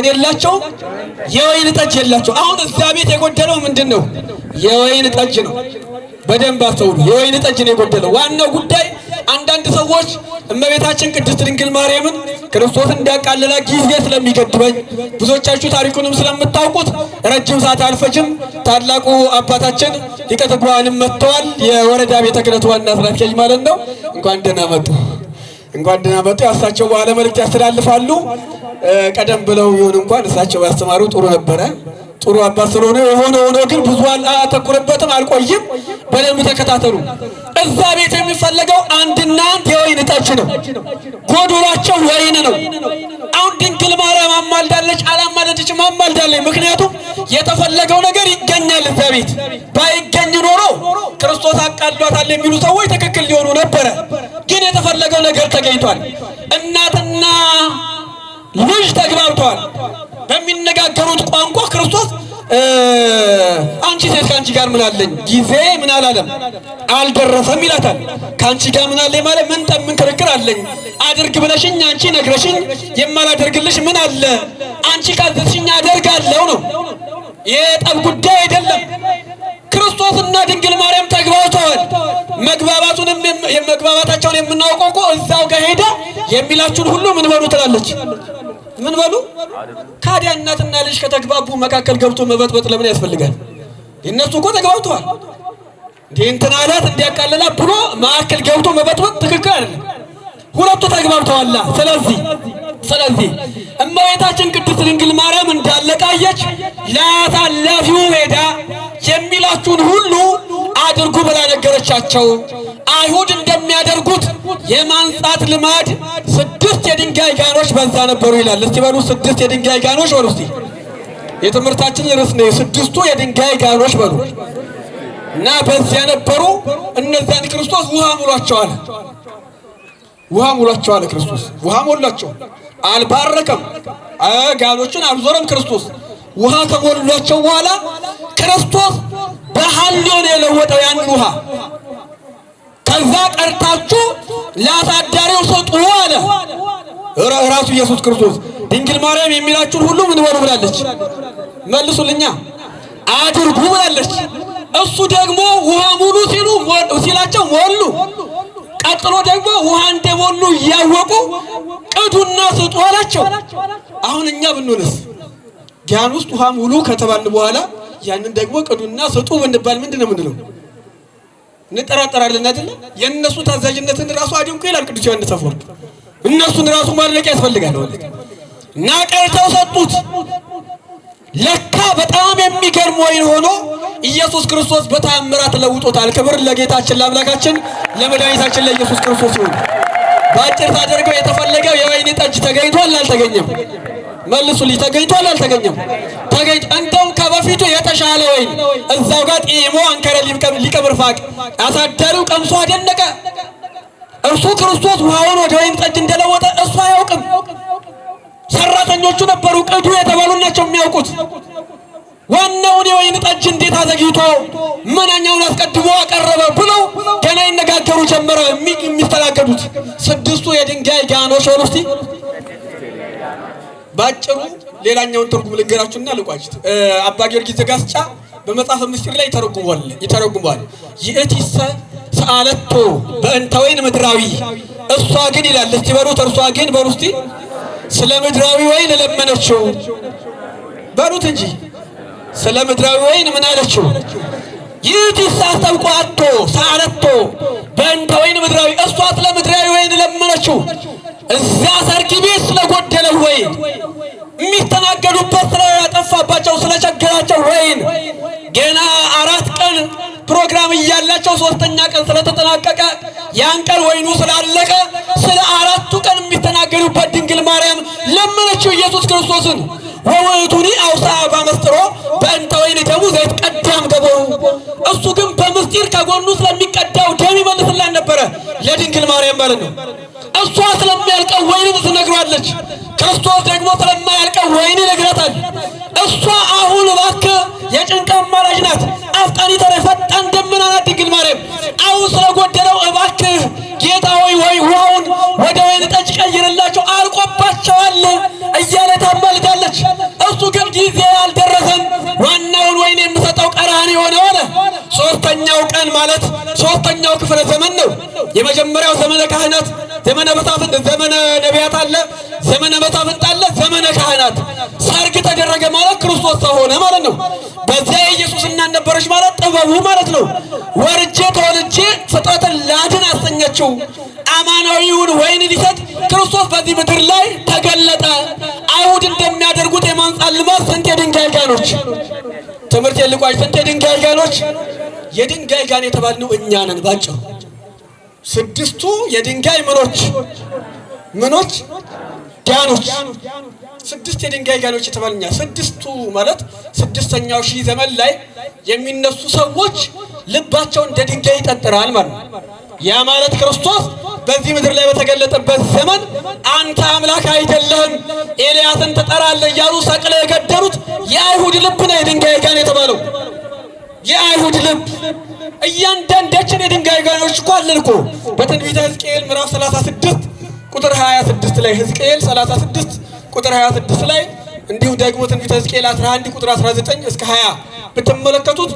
የላቸውም? የወይን ጠጅ የላቸው። አሁን እዛ ቤት የጎደለው ምንድን ነው? የወይን ጠጅ ነው። በደንብ አስተውሉ። የወይን ጠጅ ነው የጎደለው። ዋናው ጉዳይ አንዳንድ ሰዎች እመቤታችን ቅድስት ድንግል ማርያምን ክርስቶስ እንዲያቃልላ ጊዜ ስለሚገድበኝ ብዙዎቻችሁ ታሪኩንም ስለምታውቁት ረጅም ሰዓት አልፈጅም። ታላቁ አባታችን ሊቀ ትጉሃንም መጥተዋል። የወረዳ ቤተ ክህነት ዋና ስራ አስኪያጅ ማለት ነው። እንኳን ደህና መጡ። ያሳቸው በኋላ መልእክት ያስተላልፋሉ። ቀደም ብለው ይሁን እንኳን እሳቸው ያስተማሩ ጥሩ ነበረ። ጥሩ አባት ስለሆነ የሆነ ሆኖ ግን ብዙ አላተኩርበትም፣ አልቆይም። በደንብ ተከታተሉ። እዛ ቤት የሚፈለገው አንድና አንድ የወይን ጠጅ ነው። ጎዶሏቸው ወይን ነው። አሁን ድንግል ማርያም አማልዳለች አላማለደችም? አማልዳለች። ምክንያቱም የተፈለገው ነገር ይገኛል እዛ ቤት። ባይገኝ ኖሮ ክርስቶስ አቃሏታል የሚሉ ሰዎች ትክክል ሊሆኑ ነበረ። ግን የተፈለገው ነገር ተገኝቷል። እናትና ልጅ ተግባብተዋል። በሚነጋገሩት ቋንቋ ክርስቶስ አንቺ ሴት ከአንቺ ጋር ምን አለኝ? ጊዜ ምን አላለም አልደረሰም ይላታል። ከአንቺ ጋር ምን አለኝ ማለት ምን ክርክር አለኝ? አድርግ ብለሽኝ አንቺ ነግረሽኝ የማላደርግልሽ ምን አለ? አንቺ ካዘዝሽኝ አደርጋለሁ ነው። የጠብ ጉዳይ አይደለም። ክርስቶስና ድንግል ማርያም ተግባብተዋል። መግባባታቸውን የምናውቀው እኮ እዛው ጋር ሄዳ የሚላችሁን ሁሉ ምን በሉ ትላለች። ምን በሉ? ካዲያ እናትና ልጅ ከተግባቡ መካከል ገብቶ መበጥበጥ ለምን ያስፈልጋል? እነሱ እኮ ተግባብተዋል። እንትና አላት እንዲያቃልላ ብሎ መካከል ገብቶ መበጥበጥ ትክክል አይደለም። ሁለቱ ተግባብተዋል። ስለዚህ እመቤታችን ቅድስት ድንግል ማርያም እንዳለቃየች ለአሳላፊው ሄዳ የሚላችሁን ሁሉ አድርጉ ብላ ነገረቻቸው። አይሁድ እንደሚያደርጉት የማንጻት ልማድ 6 የድንጋይ ጋኖች በዛ ነበሩ ይላል። እስቲ በሉ 6 የድንጋይ ጋኖች በሉ። እስቲ የትምህርታችን ርዕስ ነው 6ቱ የድንጋይ ጋኖች በሉ። እና በዚያ ነበሩ። እነዛን ክርስቶስ ውሃ ሙሏቸዋል። ክርስቶስ ውሃ ሞላቸው። አልባረከም፣ ጋኖቹን አልዞረም። ክርስቶስ ውሃ ከሞሏቸው በኋላ ክርስቶስ በሐልዮ ነው የለወጠው ያንን ውሃ። ከዛ ቀርታችሁ ለአሳዳሪው ስጡ አለ ራሱ ኢየሱስ ክርስቶስ። ድንግል ማርያም የሚላችሁን ሁሉ ምን በሉ ብላለች? መልሱልኛ። አድርጉ ብላለች። እሱ ደግሞ ውሃ ሙሉ ሲላቸው ሞሉ። ቀጥሎ ደግሞ ውሃ እንደሞሉ እያወቁ ቅዱና ስጡ አላቸው። አሁን እኛ ብንሆንስ ያን ውስጥ ውሃ ሙሉ ከተባልን በኋላ ያንን ደግሞ ቅዱና ስጡ ብንባል ምንድን ነው የምንለው? እንጠራጠራለን አይደል? የእነሱ ታዛዥነትን ራሱ አድንቁ ይላል ቅዱስ ዮሐንስ አፈወርቅ። እነሱን ራሱ ማድነቅ ያስፈልጋል። እና ቀርተው ሰጡት። ለካ በጣም የሚገርም ወይን ሆኖ ኢየሱስ ክርስቶስ በተአምራት ለውጦታል። ክብር ለጌታችን ለአምላካችን ለመድኃኒታችን ለኢየሱስ ክርስቶስ ይሁን። ባጭር ታደርገው የተፈለገው የወይን ጠጅ ተገኝቷል አልተገኘም? መልሱልኝ። ተገኝቷል አልተገኘም? ተገኝቶ እንደውም ከበፊቱ የተሻለ ወይን እዛው ጋር ጢሞ አንከረ ሊቀብር ፋቅ አሳዳሪው ቀምሶ አደነቀ። እርሱ ክርስቶስ ውሃውን ወደ ወይን ጠጅ እንደለወጠ እሱ አያውቅም። ሰራተኞቹ ነበሩ ቅዱ የተባሉ ናቸው የሚያውቁት። ዋናውን የወይን ጠጅ እንዴት አዘግይቶ ምንኛውን አስቀድሞ አቀረበ ብለው ገና ይነጋገሩ ጀመረ። የሚስተናገዱት ስድስቱ የድንጋይ ጋኖች ሆኑ። እስቲ ባጭሩ ሌላኛውን ትርጉም ልንገራችሁና ልቋጭት። አባ ጊዮርጊስ ዘጋስጫ በመጽሐፈ ምስጢር ላይ ይተረጉማል። ይእቲሰ ሰአለቶ በእንተ ወይን ምድራዊ፣ እሷ ግን ይላል። እስቲ በሉት፣ እርሷ ግን በሉ እስቲ። ስለ ምድራዊ ወይን ለመነችው በሉት እንጂ ስለ ምድራዊ ወይን ምን አለችው? ይእቲሰ አስተብቋቶ ሰአለቶ በእንተ ወይን ምድራዊ፣ እሷ ስለ ምድራዊ ወይን ለመነችው። እዚያ ሰርግ ቤት ስለጎደለው ወይን፣ የሚስተናገዱበት ስለጠፋባቸው ስለቸገራቸው ወይን፣ ገና 4 ቀን ፕሮግራም እያላቸው 3ኛ ቀን ስለተጠናቀቀ ያን ቀን ወይኑ ስላለቀ ስለ 4ቱ ቀን የሚስተናገዱበት ድንግል ማርያም ለመነችው ኢየሱስ ክርስቶስን። ወውእቱኒ አውሳ በመስጥሮ በእንተ ወይን ደሙ ዘይት ቀዳም ገበሩ፣ እሱ ግን በምስጢር ከጎኑ ስለሚቀዳው ደም ይመልስላት ነበረ ለድንግል ማርያም ማለት ነው። እሷ ስለሚያልቀው ወይን ትነግሯለች፣ ክርስቶስ ደግሞ ስለማያልቀው ወይን ይነግራታል። እሷ አሁን እባክህ የጭንቅ አማላጅ ናት፣ አፍጣኒተ ፈጣን ደመና ናት ድንግል ማርያም። አሁን ስለጎደለው እባክህ ጌታ ሆይ ውሃውን ወደ ወይን ጠጅ ቀይርላቸው አልቆባቸዋል እያለ ታማልዳለች። እሱ ግን ጊዜ አልደረሰም፣ ዋናውን ወይን የምሰጠው ቀራንዮ ነው አለ። 3ኛው ቀን ማለት 3ኛው ክፍለ ዘመን ነው። የመጀመሪያው ዘመነ ካህናት፣ ዘመነ መሳፍንት፣ ዘመነ ነቢያት አለ፣ ዘመነ መሳፍንት አለ፣ ዘመነ ካህናት። ሰርግ ተደረገ ማለት ክርስቶስ ሰው ሆነ ማለት ነው። በዚያ የኢየሱስ እናት ነበረች ማለት ጥበቡ ማለት ነው። ወርጄ ተወልጄ ፍጥረትን ላድን አሰኘችው። አማናዊውን ወይን ሊሰጥ ክርስቶስ በዚህ ምድር ላይ ተገለጠ። አይሁድ እንደሚያደርጉት የማንጻት ልማት ስንት የድንጋይ ጋኖች፣ ትምህርት የልቋጭ ስንት የድንጋይ ጋኖች። የድንጋይ ጋን የተባልነው እኛ ነን። ባጭሩ 6ቱ የድንጋይ ምኖች ጋኖች፣ 6 የድንጋይ ጋኖች የተባልኛ። 6ቱ ማለት 6ኛው ሺህ ዘመን ላይ የሚነሱ ሰዎች ልባቸው እንደ ድንጋይ ይጠጥራል ማለት ነው። ያ ማለት ክርስቶስ በዚህ ምድር ላይ በተገለጠበት ዘመን አንተ አምላክ አይደለህም ኤልያስን ትጠራለህ እያሉ ሰቅለው የገደሉት የአይሁድ ልብ ነው የድንጋይ ጋን የተባለው። የአይሁድ ልብ እያንዳንዳችን የድንጋይ ጋኖች እኮ አለን እኮ። በትንቢተ ሕዝቅኤል ምዕራፍ 36 ቁጥር 26 ላይ ሕዝቅኤል 36 ቁጥር 26 ላይ እንዲሁ ደግሞ ትንቢተ ሕዝቅኤል 11 ቁጥር 19 እስከ 20 ብትመለከቱት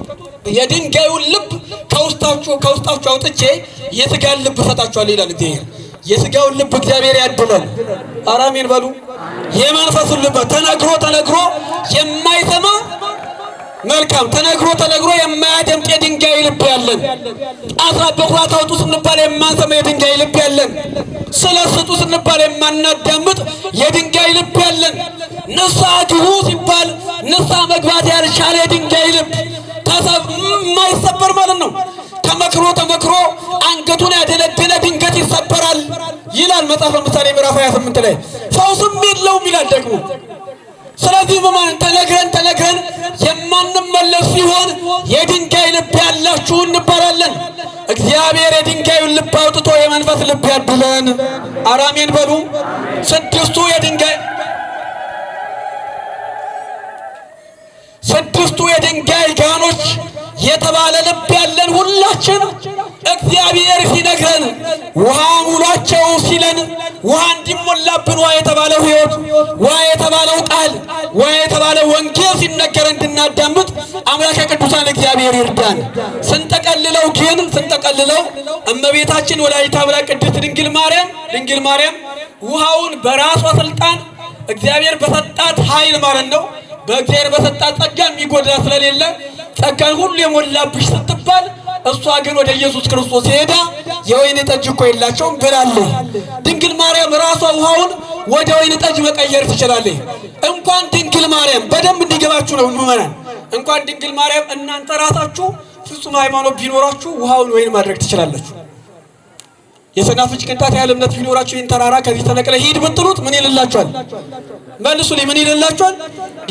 የድንጋዩን ልብ ከውስጣችሁ አውጥቼ የሥጋን ልብ እሰጣችኋለሁ ይላል እግዚአብሔር። የሥጋውን ልብ እግዚአብሔር ያድላል። አሜን በሉ። የመንፈሱን ልብ ተነግሮ የማይሰማ መልካም ተነግሮ የማያደምጥ የድንጋይ ልብ ያለን፣ አስራት በኩራት አውጡ ስንባል የማንሰማ የድንጋይ ልብ ያለን፣ ስለስጡ ስንባል የማናዳምጥ የድንጋይ ልብ ያለን፣ ንስሐ ግቡ ሲባል ንስሐ መግባት ያልቻለ የድንጋይ ልብ የማይሰበር ማለት ነው። ተመክሮ አንገቱን ያደነደነ ድንገት ይሰበራል ይላል መጽሐፈ ምሳሌ ምዕራፍ 28 ላይ። ፈውስም የለውም ይላል ደግሞ። ስለዚህ በማን ተነግረን የማንመለስ ሲሆን የድንጋይ ልብ ያላችሁ እንባላለን። እግዚአብሔር የድንጋዩን ልብ አውጥቶ የመንፈስ ልብ ያድለን። አሜን በሉ። 6ቱ የድንጋይ ጋኖች የተባለ ልብ ያለን ሁላችን እግዚአብሔር ሲነግረን ውሃ ሙሏቸው ሲለን ውሃ እንዲሞላብን ውሃ የተባለው ሕይወት፣ ውሃ የተባለው ቃል፣ ውሃ የተባለው ወንጌል ሲነገር እንድናዳምጥ አምላከ ቅዱሳን እግዚአብሔር ይርዳን። ስንጠቀልለው እመቤታችን ወላዲተ አምላክ ቅድስት ድንግል ማርያም ውሃውን በራሷ ስልጣን እግዚአብሔር በሰጣት ኃይል ማለት ነው፣ በእግዚአብሔር በሰጣት ጸጋ የሚጎዳ ስለሌለ ጸጋን ሁሉ የሞላብሽ ስትባል እሷ ግን ወደ ኢየሱስ ክርስቶስ ሄዳ የወይን ጠጅ እኮ የላቸውም ብላለች። ድንግል ማርያም ራሷ ውሃውን ወደ ወይን ጠጅ መቀየር ትችላለች። እንኳን ድንግል ማርያም በደንብ እንዲገባችሁ ነው ምዕመናን፣ እንኳን ድንግል ማርያም እናንተ ራሳችሁ ፍጹም ሃይማኖት ቢኖራችሁ ውሃውን ወይን ማድረግ ትችላላችሁ። የሰናፍጭ ቅንጣት ያህል እምነት ቢኖራችሁ ይህን ተራራ ከዚህ ተነቅለ ሂድ ብትሉት ምን ይልላችኋል? መልሱልኝ፣ ምን ይልላችኋል?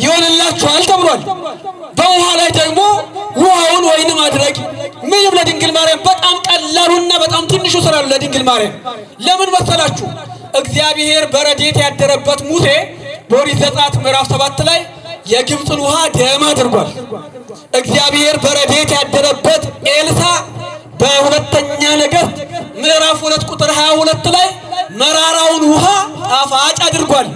ይሆንላችኋል ተብሏል። በውሃ ላይ ደግሞ ውሃውን ወይን ማድረግ ምንም ለድንግል ማርያም በጣም ቀላሉና በጣም ትንሹ ስራ ነው ለድንግል ማርያም። ለምን መሰላችሁ? እግዚአብሔር በረድኤት ያደረበት ሙሴ በኦሪት ዘጸአት ምዕራፍ 7 ላይ የግብፅን ውሃ ደም አድርጓል። እግዚአብሔር በረድኤት ያደረበት ኤልሳ በሁለተኛ ነገሥት ምዕራፍ 2 ቁጥር 22 ላይ መራራውን ውሃ ጣፋጭ አድርጓል።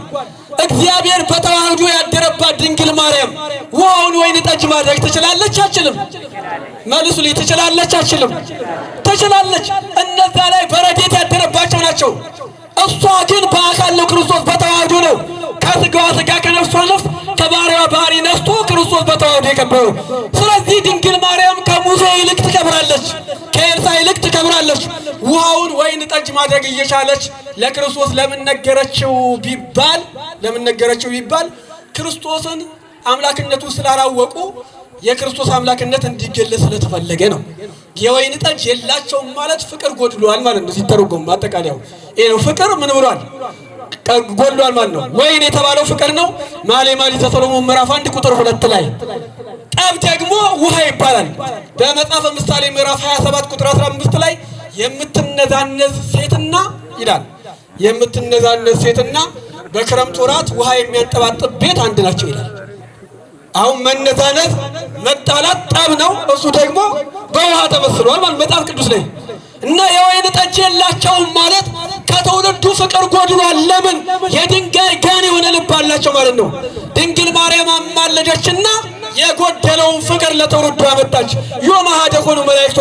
እግዚአብሔር በተዋህዶ ያደረባት ድንግል ማርያም ውሃውን ወይን ጠጅ ማድረግ ትችላለች? አትችልም? መልሱልኝ። ትችላለች? አትችልም? ትችላለች። እነዛ ላይ በረድኤት ያደረባቸው ናቸው። እሷ ግን በአካል ነው፣ ክርስቶስ በተዋህዶ ነው። ከስጋዋ ስጋ ከነፍሷ ነፍስ ከባህሪዋ ባህሪ ነስቶ ክርስቶስ በተዋህዶ የከበረው። ስለዚህ ድንግል ማርያም ከሙሴ ይልቅ ትከብራለች፣ ከኤልሳ ይልቅ ትከብራለች። ውሃውን ወይን ጠጅ ማድረግ እየቻለች ለክርስቶስ ለምን ነገረችው ቢባል ክርስቶስን አምላክነቱን ስላላወቁ የክርስቶስ አምላክነት እንዲገለጽ ስለተፈለገ ነው። የወይን ጠጅ የላቸውም ማለት ፍቅር ጎድሏል ማለት ነው። ሲተረጎም አጠቃላዩ ይሄ ነው። ፍቅር ምን ብሏል? ጎድሏል ማለት ነው። ወይን የተባለው ፍቅር ነው። መኃልየ ሰሎሞን ምዕራፍ 1 ቁጥር 2 ላይ ጠብ ደግሞ ውሃ ይባላል። በመጽሐፈ ምሳሌ ምዕራፍ 27 ቁጥር 15 ላይ የምትነዛነዝ ሴትና ይላል የምትነዛነዝ ሴትና በክረምት ወራት ውሃ የሚያንጠባጥብ ቤት አንድ ናቸው ይላል። አሁን መነዛነዝ መጣላት ጠብ ነው። እሱ ደግሞ በውሃ ተመስሏል ማለት መጽሐፍ ቅዱስ ላይ እና የወይን ጠጅ የላቸውም ማለት ከትውልዱ ፍቅር ጎድሏል። ለምን? የድንጋይ ጋን የሆነ ልብ አላቸው ማለት ነው። ድንግል ማርያም አማለደችና የጎደለውን ፍቅር ለትውልዱ አመጣች። ዮመ ኀደኮኑ መላእክቶ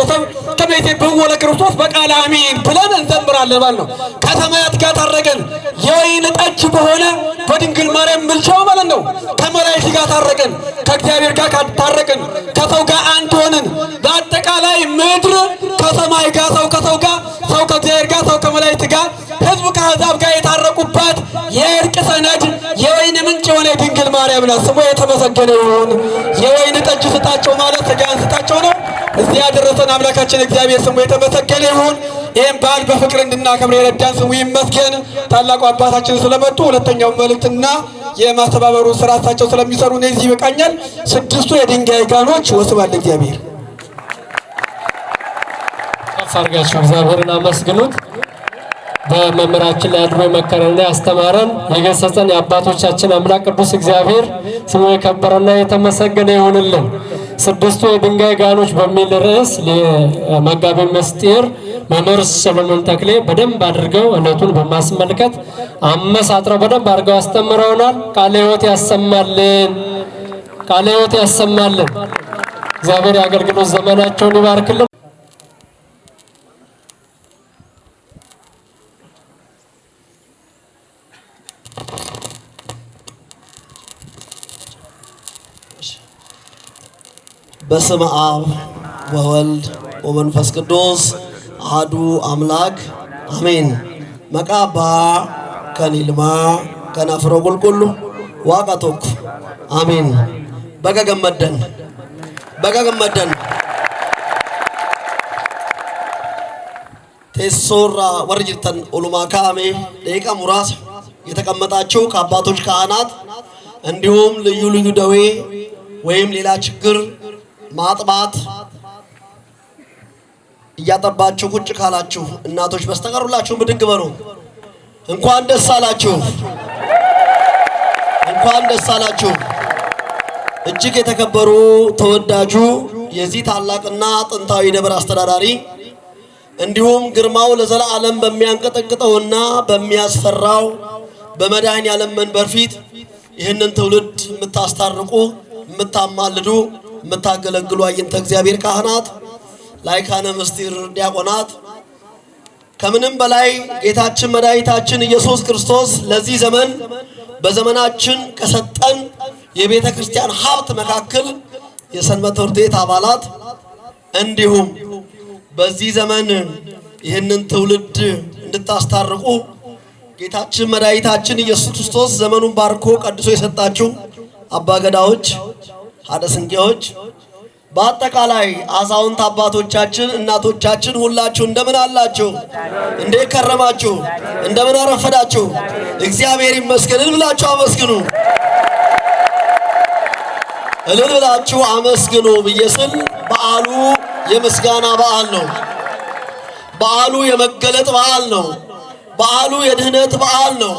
ከመይቴ በወለ ክርስቶስ በቃለ አሚን ብለን እንዘምራለን ማለት ነው። ከሰማያት ጋር ታረቀን የወይን ጠጅ በሆነ በድንግል ማርያም ምልጃው ማለት ነው። ከመላእክት ጋር ታረቀን፣ ከእግዚአብሔር ጋር ታረቀን፣ ከሰው ጋር አንድ ሆንን። በአጠቃላይ ምድር ከሰማይ ጋር፣ ሰው ከሰው ጋር፣ ሰው ከእግዚአብሔር ጋር፣ ሰው ከመላእክት ጋር፣ ሕዝብ ከአሕዛብ ጋር የታረቁባት የእርቅ ሰነድ የወይን ምንጭ የሆነ ድንግል ማርያም ናት። ስሙ የተመሰገነ ይሁን። የወይን ጠጅ ስጣቸው ማለት ሥጋን ስጣቸው ነው። እዚህ ያደረሰን አምላካችን እግዚአብሔር ስሙ የተመሰገነ ይሁን። ይህም በዓል በፍቅር እንድናከብር የረዳን ስሙ ይመስገን። ታላቁ አባታችን ስለመጡ ሁለተኛው መልእክትና የማስተባበሩ ስራ እሳቸው ስለሚሰሩ እነዚህ ይበቃኛል። 6ቱ የድንጋይ ጋኖች ወስባል እግዚአብሔር አርጋችሁ እግዚአብሔርን አመስግኑት። በመምህራችን ላይ አድሮ የመከረንና ያስተማረን የገሰጸን የአባቶቻችን አምላክ ቅዱስ እግዚአብሔር ስሙ የከበረና የተመሰገነ ይሁንልን። 6ቱ የድንጋይ ጋኖች በሚል ርዕስ መጋቤ ምስጢር መምህር ሰሎሞን ተክሌ በደንብ አድርገው ዕለቱን በማስመልከት አመሳጥረው በደንብ አድርገው አስተምረውናል። ቃለ ሕይወት ያሰማልን፣ ቃለ ሕይወት ያሰማልን። እግዚአብሔር የአገልግሎት ዘመናቸውን ይባርክልን። በስመ አብ ወወልድ ወመንፈስ ቅዱስ አሐዱ አምላክ አሜን። መቃባ ከኒልማ ከናፍሮ ቁልቁሉ ዋቀቶክ አሜን። በገገመደን ቴሶራ ወርጅተን ኦሉማ ካሜ ደቂቃ ሙራስ የተቀመጣችሁ ከአባቶች ካህናት እንዲሁም ልዩ ልዩ ደዌ ወይም ሌላ ችግር ማጥባት እያጠባችሁ ቁጭ ካላችሁ እናቶች በስተቀር ሁላችሁም ብድግ በሉ። እንኳን ደስ አላችሁ፣ እንኳን ደስ አላችሁ። እጅግ የተከበሩ ተወዳጁ የዚህ ታላቅና ጥንታዊ ደብር አስተዳዳሪ እንዲሁም ግርማው ለዘላለም በሚያንቀጠቅጠውና በሚያስፈራው በመድኃኔዓለም መንበር ፊት ይህንን ትውልድ የምታስታርቁ፣ የምታማልዱ፣ የምታገለግሉ አይንተ እግዚአብሔር ካህናት፣ ላይካነ ምስጢር ዲያቆናት፣ ከምንም በላይ ጌታችን መድኃኒታችን ኢየሱስ ክርስቶስ ለዚህ ዘመን በዘመናችን ከሰጠን የቤተ ክርስቲያን ሀብት መካከል የሰንበት ትምህርት ቤት አባላት እንዲሁም በዚህ ዘመን ይህንን ትውልድ እንድታስታርቁ ጌታችን መድኃኒታችን ኢየሱስ ክርስቶስ ዘመኑን ባርኮ ቀድሶ የሰጣችሁ አባገዳዎች፣ ሀደ ስንቄዎች፣ በአጠቃላይ አዛውንት አባቶቻችን እናቶቻችን ሁላችሁ እንደምን አላችሁ? እንዴት ከረማችሁ? እንደምን አረፈዳችሁ? እግዚአብሔር ይመስገን ብላችሁ አመስግኑ። እልል ብላችሁ አመስግኑ ብዬ ስል በዓሉ የምስጋና በዓል ነው። በዓሉ የመገለጥ በዓል ነው። በዓሉ የድህነት በዓል ነው።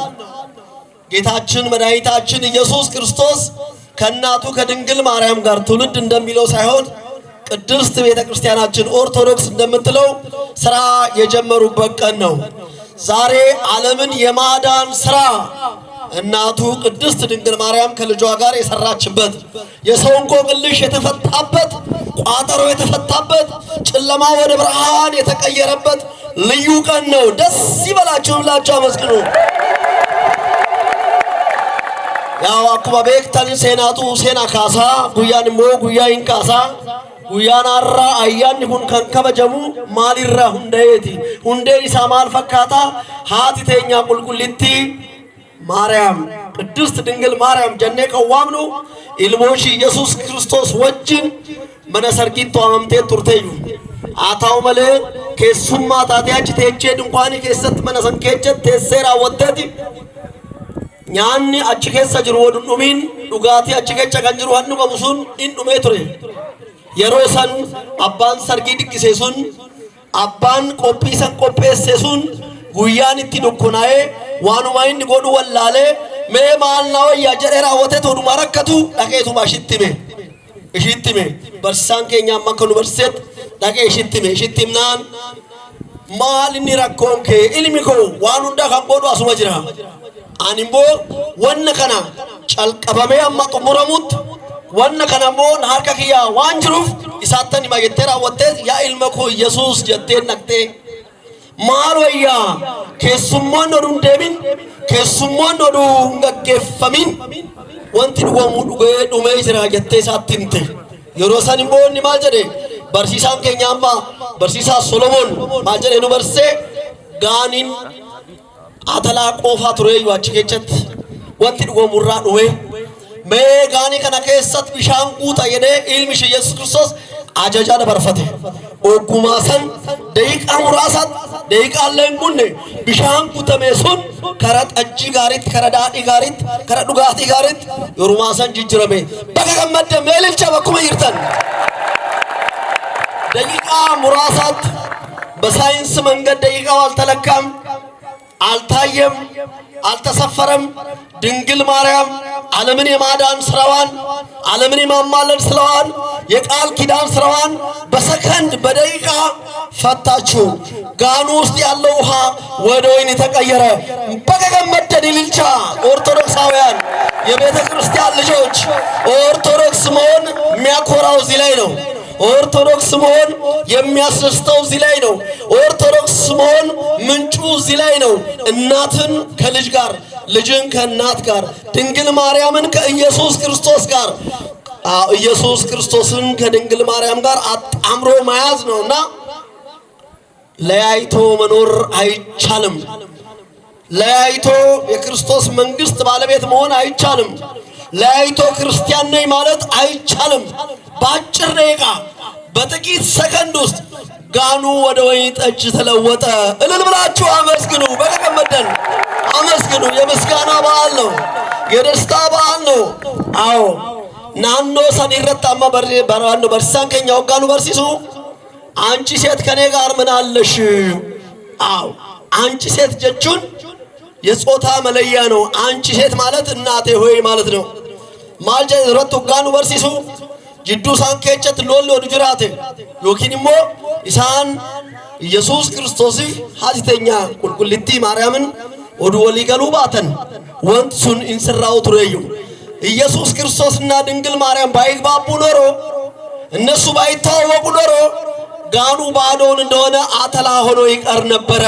ጌታችን መድኃኒታችን ኢየሱስ ክርስቶስ ከእናቱ ከድንግል ማርያም ጋር ትውልድ እንደሚለው ሳይሆን ቅድስት ቤተ ክርስቲያናችን ኦርቶዶክስ እንደምትለው ስራ የጀመሩበት ቀን ነው። ዛሬ ዓለምን የማዳን ስራ እናቱ ቅድስት ድንግል ማርያም ከልጇ ጋር የሰራችበት፣ የሰው እንቆቅልሽ የተፈታበት፣ ቋጠሮ የተፈታበት፣ ጨለማ ወደ ብርሃን የተቀየረበት ልዩ ቀን ነው። ደስ ይበላችሁ ብላችሁ አመስግኑ። ያው አኩማ ቤክተን ሴናቱ ሴና ካሳ ጉያን ሞ ጉያይን ካሳ ጉያን አራ አያን ሁን ከንከበጀሙ ማሊራ ሁንደየቲ ሁንዴ ኢሳ ማል ፈካታ ሃቲ ተኛ ቁልቁልቲ ማርያም ቅድስት ድንግል ማርያም ጀኔ ቀዋምኑ ኢልሞሽ ኢየሱስ ክርስቶስ ወጅን መነሰርቂቶ አመምቴ ቱርቴዩ አታው መለ ከሱማ ታቲያች ተቼ ድንኳን ከሰት መነሰን ከጨት ተሰራ ወተቲ ኛኒ አቺ ከሰ ጅሩ ወዱኑሚን ዱጋቲ አቺ ከጨ ከንጅሩ ሀኑ በሙሱን ኢንዱሜ ቱሬ የሮሰን አባን ሰርጊ ድቅሴሱን አባን ቆጲሰን ቆጴሴሱን ጉያን እቲ ዱኩናዬ ዋኑማይን ጎዱ ወላሌ ሜ ማልናው ያጀራ ወተት ወዱ ማረከቱ ዳቄቱ ማሽትሜ እሽትሜ በርሳን ከኛ ማከኑ በርሰት ዳቄ እሽትምናን ማልኒ ረኮንከ ኢልሚኮ ዋኑንዳ ካንጎዱ አሱማ ጅራ አንምቦ ወነ ከና ጨልቀበሜ አማ ጥሙረሙት ወነ ከናሞ ናርከኪያ ዋንጅሩፍ ኢሳተን ማገተራ ወተት ያ ኢልመኮ ኢየሱስ ጀቴን ነክቴ ማል ወያ ከሱሞን ወዱን ደሚን ከሱሞን ወዱ ገገፈሚን ወንቲ ዱጎሙ ዱገ ዱሜ ጅራ ጀቴ ሳትንተ የሮሰን ኢምቦኒ ማጀደ በርሲሳን ከኛማ በርሲሳ ሶሎሞን ማጀደ ነው በርሴ ጋኒን አተላ ቆፋ ቱሬዩ አቺ ከጨት ወንቲ ዱጎሙራ ዱዌ ሜጋኒ ከና ከሰት ቢሻን ቁጣ የደ ኢልሚሽ ኢየሱስ ክርስቶስ አጃጃ ደበርፈተ ኦጉማሰን ደቂቃ ሙራሳት ደቂቃ ለንጉነ ቢሻን ቁተሜሱን ከረት እጂ ጋሪት ከረዳዲ ጋሪት ከረዱጋቲ ጋሪት ዮሩማሰን ጅጅረሜ በከመደ ሜልልቻ በኩመ ይርተን ደቂቃ ሙራሳት በሳይንስ መንገድ ደቂቃው አልተለካም፣ አልታየም፣ አልተሰፈረም። ድንግል ማርያም ዓለምን የማዳን ስራዋን ዓለምን የማማለድ ስራዋን የቃል ኪዳን ስራዋን በሰከንድ በደቂቃ ፈታችሁ። ጋኑ ውስጥ ያለው ውሃ ወደ ወይን የተቀየረ በገመደን ይልቻ ኦርቶዶክሳውያን የቤተ ክርስቲያን ልጆች ኦርቶዶክስ መሆን የሚያኮራው እዚህ ላይ ነው። ኦርቶዶክስ መሆን የሚያስደስተው እዚህ ላይ ነው። ኦርቶዶክስ መሆን ምንጩ እዚህ ላይ ነው። እናትን ከልጅ ጋር፣ ልጅን ከእናት ጋር፣ ድንግል ማርያምን ከኢየሱስ ክርስቶስ ጋር፣ ኢየሱስ ክርስቶስን ከድንግል ማርያም ጋር አጣምሮ መያዝ ነውና ለያይቶ መኖር አይቻልም። ለያይቶ የክርስቶስ መንግስት ባለቤት መሆን አይቻልም። ለያይቶ ክርስቲያን ነኝ ማለት አይቻልም። በአጭር ደቂቃ በጥቂት ሰከንድ ውስጥ ጋኑ ወደ ወይን ጠጅ ተለወጠ። እልል ብላችሁ አመስግኑ። በተቀመጠን አመስግኑ። የምስጋና በዓል ነው። የደስታ በዓል ነው። አዎ ናኖ ሰኒረታማ በራኖ በርሳን ከኛው ጋኑ በርሲሱ አንቺ ሴት ከኔ ጋር ምን አለሽ? አዎ አንቺ ሴት ጀቹን የጾታ መለያ ነው። አንቺ ሴት ማለት እናቴ ሆይ ማለት ነው። ማልጀ ረቱ ጋኑ በርሲሱ ጅዱ ሳን ከጨት ሎሎ ዱጅራቴ ዮኪንሞ ኢሳን ኢየሱስ ክርስቶስ ሀጅተኛ ቁልቁልቲ ማርያምን ወዱ ወሊገሉ ባተን ወንሱን እንስራው ትረዩ ኢየሱስ ክርስቶስና ድንግል ማርያም ባይግባቡ ኖሮ እነሱ ባይተዋወቁ ኖሮ ጋኑ ባዶን እንደሆነ አተላ ሆኖ ይቀር ነበረ።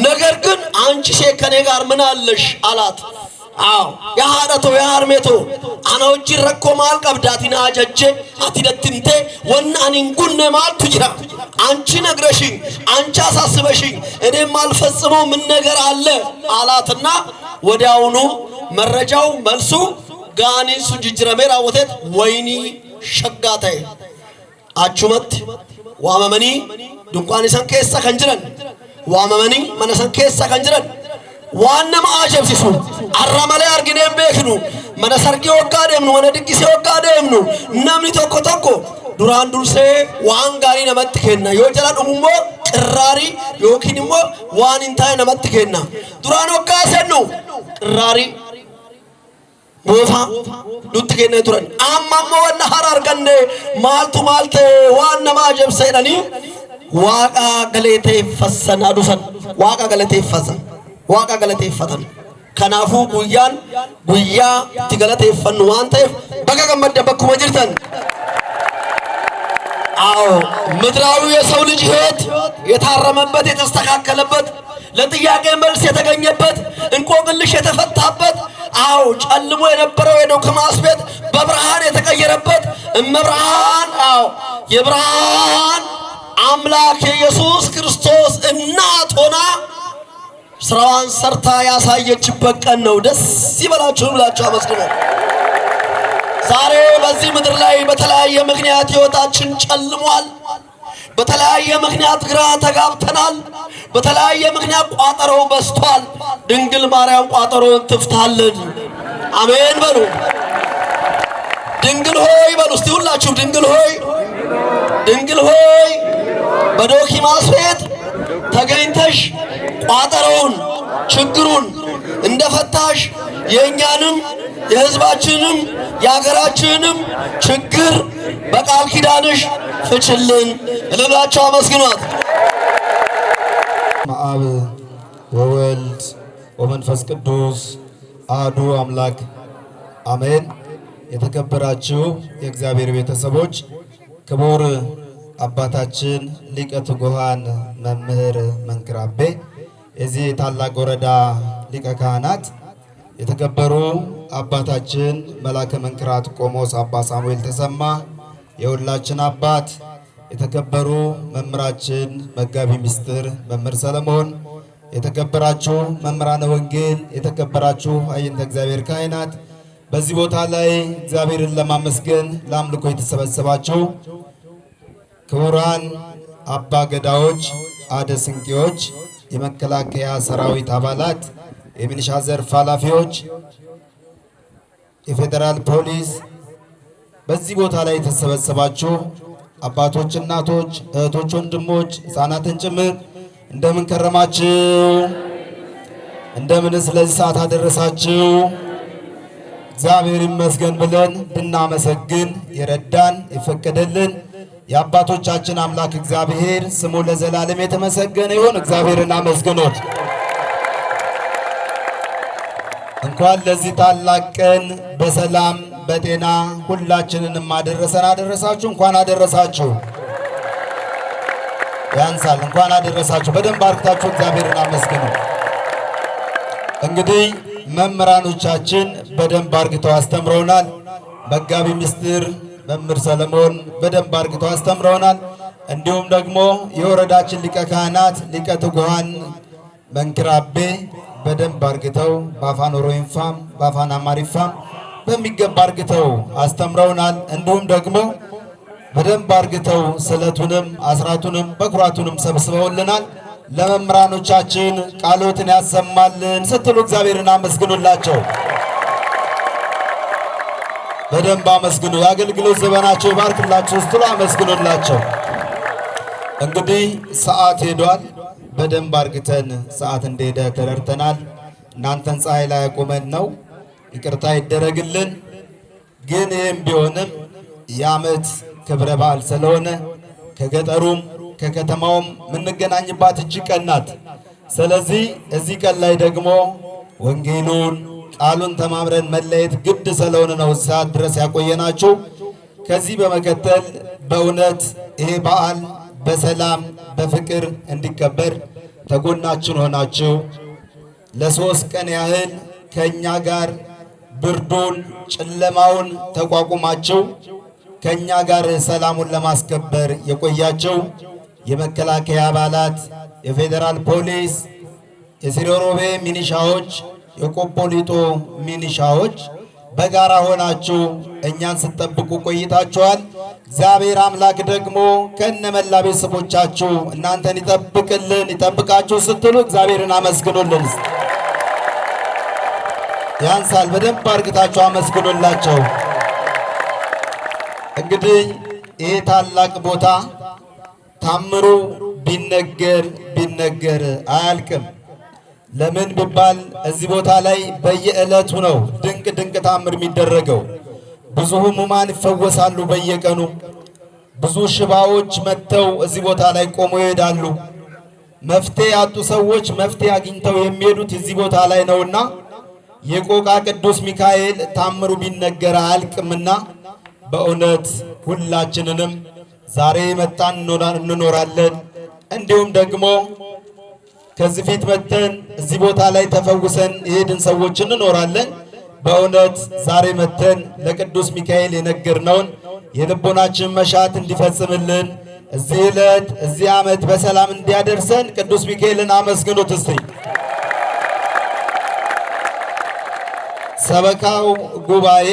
ነገር ግን አንቺ ሴት ከኔ ጋር ምን አለሽ አላት። አዎ ያሃዳቶ ያሃርሜቶ አናውጂ ረኮ ማል ቀብዳቲና አጀጀ አትደትምቴ ወናኒን ጉነ ማል ትጅራ አንቺ ነግረሽኝ አንቺ አሳስበሽኝ እኔም አልፈጽመው ምን ነገር አለ አላትና ወዲያውኑ መረጃው መልሱ ጋኒ ሱጅጅረሜራ ወተት ወይኒ ሸጋታይ achumatti waamamanii dunkaana isaan keessa kan jiran waamamanii mana isaan keessa kan jiran waan nama ajaa'ibsiisu har'a malee arginee hin beeknu mana sargii waggaa deemnu mana diggisee waggaa deemnu namni tokko duraan dursee waan gaarii namatti kenna yoo jala dhumummoo qirraarii yookiin immoo waan hin taane namatti kenna duraan waggaa sennu qirraarii moofa nutti kennee turan amma ammoo wanna hara arganne maaltu waan nama ajaa'ibsa jedhanii waaqa galateeffatan adufan waaqa galateeffatan kanaafuu guyyaan guyyaa itti galateeffannu waan ta'eef baga gammadda bakkuma jirtan አዎ ምድራዊ የሰው ልጅ ህይወት የታረመበት የተስተካከለበት ለጥያቄ መልስ የተገኘበት እንቆቅልሽ የተፈታበት አዎ ጨልሞ የነበረው የዶክማስ ቤት በብርሃን የተቀየረበት እመብርሃን አዎ የብርሃን አምላክ ኢየሱስ ክርስቶስ እናት ሆና ስራዋን ሰርታ ያሳየችበት ቀን ነው። ደስ ይበላችሁ ብላችሁ አመስግኑ። ዛሬ በዚህ ምድር ላይ በተለያየ ምክንያት ህይወታችን ጨልሟል። በተለያየ ምክንያት ግራ ተጋብተናል። በተለያየ ምክንያት ቋጠሮ በስቷል። ድንግል ማርያም ቋጠሮን ትፍታልን። አሜን በሉ። ድንግል ሆይ በሉ እስቲ ሁላችሁ ድንግል ሆይ በዶኪማስ ቤት ተገኝተሽ ቋጠሮውን ችግሩን እንደፈታሽ የኛንም የህዝባችንም የሀገራችንም ችግር በቃል ኪዳንሽ ፍችልን እልላችሁ አመስግኗት። አብ ወወልድ ወመንፈስ ቅዱስ አሐዱ አምላክ አሜን። የተከበራችሁ የእግዚአብሔር ቤተሰቦች ክቡር አባታችን ሊቀ ትጉሃን መምህር መንክር አቤ የዚህ ታላቅ ወረዳ ሊቀ ካህናት የተከበሩ አባታችን መላከ መንክራት ቆሞስ አባ ሳሙኤል ተሰማ የሁላችን አባት የተከበሩ መምህራችን መጋቢ ምስጢር መምህር ሰለሞን የተከበራችሁ መምህራነ ወንጌል የተከበራችሁ አይንተ እግዚአብሔር ካህናት በዚህ ቦታ ላይ እግዚአብሔርን ለማመስገን ለአምልኮ የተሰበሰባችሁ ክቡራን አባ ገዳዎች አደ ስንቄዎች የመከላከያ ሰራዊት አባላት የሚሊሻ ዘርፍ ኃላፊዎች የፌደራል ፖሊስ በዚህ ቦታ ላይ የተሰበሰባችሁ አባቶች እናቶች እህቶች ወንድሞች ሕፃናትን ጭምር እንደምን ከረማችሁ እንደምን ስለዚህ ሰዓት አደረሳችሁ እግዚአብሔር ይመስገን ብለን ብናመሰግን የረዳን የፈቀደልን የአባቶቻችን አምላክ እግዚአብሔር ስሙ ለዘላለም የተመሰገነ ይሁን። እግዚአብሔርን አመስግኑት። እንኳን ለዚህ ታላቅ ቀን በሰላም በጤና ሁላችንንም አደረሳችሁ። እንኳን አደረሳችሁ። ያንሳል። እንኳን አደረሳችሁ። በደንብ አርክታችሁ እግዚአብሔርን አመስግኑ። እንግዲህ መምህራኖቻችን በደንብ አርክተው አስተምረውናል። መጋቢ ምስጢር መምህር ሰለሞን በደንብ አርክተው አስተምረውናል። እንዲሁም ደግሞ የወረዳችን ሊቀ ካህናት ሊቀ ትጉሃን መንክር አቤ በደንብ አርክተው በአፋን ኦሮሞፋም በአፋን አማርኛም በሚገባ አርክተው አስተምረውናል። እንዲሁም ደግሞ በደንብ አርክተው ስለቱንም አስራቱንም በኩራቱንም ሰብስበውልናል። ለመምህራኖቻችን ቃሎትን ያሰማልን ስትሉ እግዚአብሔርን አመስግኑላቸው። በደንብ አመስግኑ። የአገልግሎት ዘመናቸው ይባርክላችሁ ስትሉ አመስግኑላቸው። እንግዲህ ሰዓት ሄዷል። በደንብ አርግተን ሰዓት እንደሄደ ተረድተናል። እናንተን ፀሐይ ላይ ያቆመን ነው፣ ይቅርታ ይደረግልን። ግን ይህም ቢሆንም የዓመት ክብረ በዓል ስለሆነ ከገጠሩም ከከተማውም የምንገናኝባት እጅግ ቀን ናት። ስለዚህ እዚህ ቀን ላይ ደግሞ ወንጌሉን ቃሉን ተማምረን መለየት ግድ ስለሆነ ነው ሰዓት ድረስ ያቆየናችሁ። ከዚህ በመከተል በእውነት ይሄ በዓል በሰላም በፍቅር እንዲከበር ተጎናችን ሆናችሁ ለሶስት ቀን ያህል ከኛ ጋር ብርዱን ጨለማውን ተቋቁማችሁ ከኛ ጋር ሰላሙን ለማስከበር የቆያችሁ የመከላከያ አባላት፣ የፌደራል ፖሊስ፣ የሲሮሮቤ ሚኒሻዎች፣ የቆጶሊጦ ሚኒሻዎች በጋራ ሆናችሁ እኛን ስትጠብቁ ቆይታችኋል። እግዚአብሔር አምላክ ደግሞ ከነመላ ቤተሰቦቻችሁ እናንተን ይጠብቅልን ይጠብቃችሁ ስትሉ እግዚአብሔርን አመስግኑልን። ያንሳል፣ በደንብ አርግታችሁ አመስግኑላቸው። እንግዲህ ይህ ታላቅ ቦታ ታምሩ ቢነገር አያልቅም። ለምን ቢባል እዚህ ቦታ ላይ በየዕለቱ ነው ድንቅ ታምር የሚደረገው። ብዙ ሕሙማን ይፈወሳሉ በየቀኑ። ብዙ ሽባዎች መጥተው እዚህ ቦታ ላይ ቆመው ይሄዳሉ። መፍትሄ ያጡ ሰዎች መፍትሄ አግኝተው የሚሄዱት እዚህ ቦታ ላይ ነውና የቆቃ ቅዱስ ሚካኤል ታምሩ ቢነገር አያልቅምና በእውነት ሁላችንንም ዛሬ መጣን እንኖራለን። እንዲሁም ደግሞ ከዚህ ፊት መተን እዚህ ቦታ ላይ ተፈውሰን የሄድን ሰዎች እንኖራለን። በእውነት ዛሬ መተን ለቅዱስ ሚካኤል የነገርነውን የልቦናችን መሻት እንዲፈጽምልን እዚህ ዕለት እዚህ ዓመት በሰላም እንዲያደርሰን ቅዱስ ሚካኤልን አመስግኑት እስቲ። ሰበካው ጉባኤ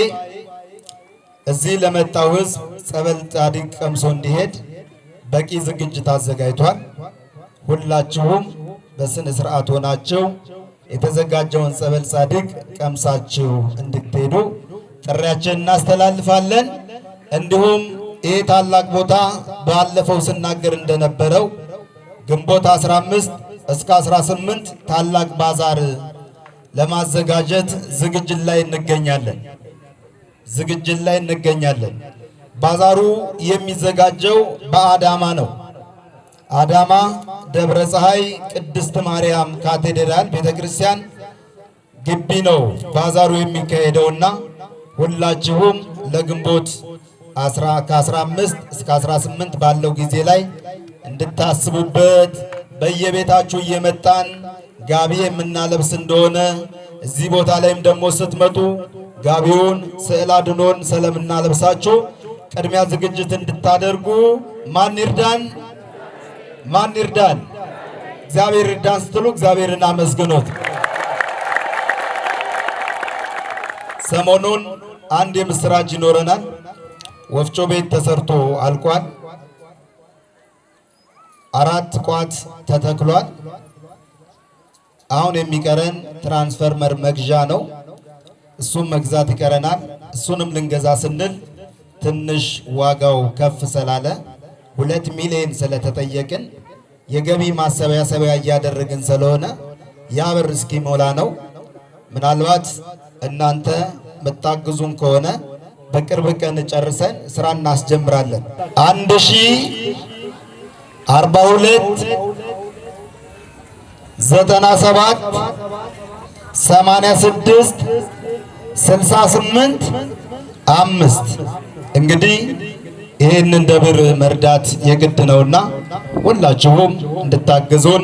እዚህ ለመጣው ሕዝብ ጸበል ጻድቅ ቀምሶ እንዲሄድ በቂ ዝግጅት አዘጋጅቷል። ሁላችሁም በስነ ስርዓት ሆናችሁ የተዘጋጀውን ጸበል ጻድቅ ቀምሳችሁ እንድትሄዱ ጥሪያችንን እናስተላልፋለን። እንዲሁም ይህ ታላቅ ቦታ ባለፈው ስናገር እንደነበረው ግንቦት 15 እስከ 18 ታላቅ ባዛር ለማዘጋጀት ዝግጅት ላይ እንገኛለን። ባዛሩ የሚዘጋጀው በአዳማ ነው። አዳማ ደብረ ፀሐይ ቅድስት ማርያም ካቴድራል ቤተክርስቲያን ግቢ ነው ባዛሩ የሚካሄደውና ሁላችሁም ለግንቦት 15 እስከ 18 ባለው ጊዜ ላይ እንድታስቡበት በየቤታችሁ እየመጣን ጋቢ የምናለብስ እንደሆነ እዚህ ቦታ ላይም ደግሞ ስትመጡ ጋቢውን ስዕል አድኖን ስለምናለብሳችሁ ቅድሚያ ዝግጅት እንድታደርጉ ማን ይርዳን? እግዚአብሔር ይርዳን ስትሉ እግዚአብሔርን አመስግኑት። ሰሞኑን አንድ የምስራች ይኖረናል። ወፍጮ ቤት ተሰርቶ አልቋል። 4 ቋት ተተክሏል። አሁን የሚቀረን ትራንስፈርመር መግዣ ነው። እሱም መግዛት ይቀረናል። እሱንም ልንገዛ ስንል ትንሽ ዋጋው ከፍ ስላለ 2 ሚሊዮን ስለተጠየቅን የገቢ ማሰባሰቢያ እያደረግን ስለሆነ ያ ብር እስኪሞላ ነው። ምናልባት እናንተ መታግዙን ከሆነ በቅርብ ቀን ጨርሰን ስራ እናስጀምራለን። 1042 97 86 68 5 እንግዲህ ይህንን ደብር መርዳት የግድ ነውና ሁላችሁም እንድታግዙን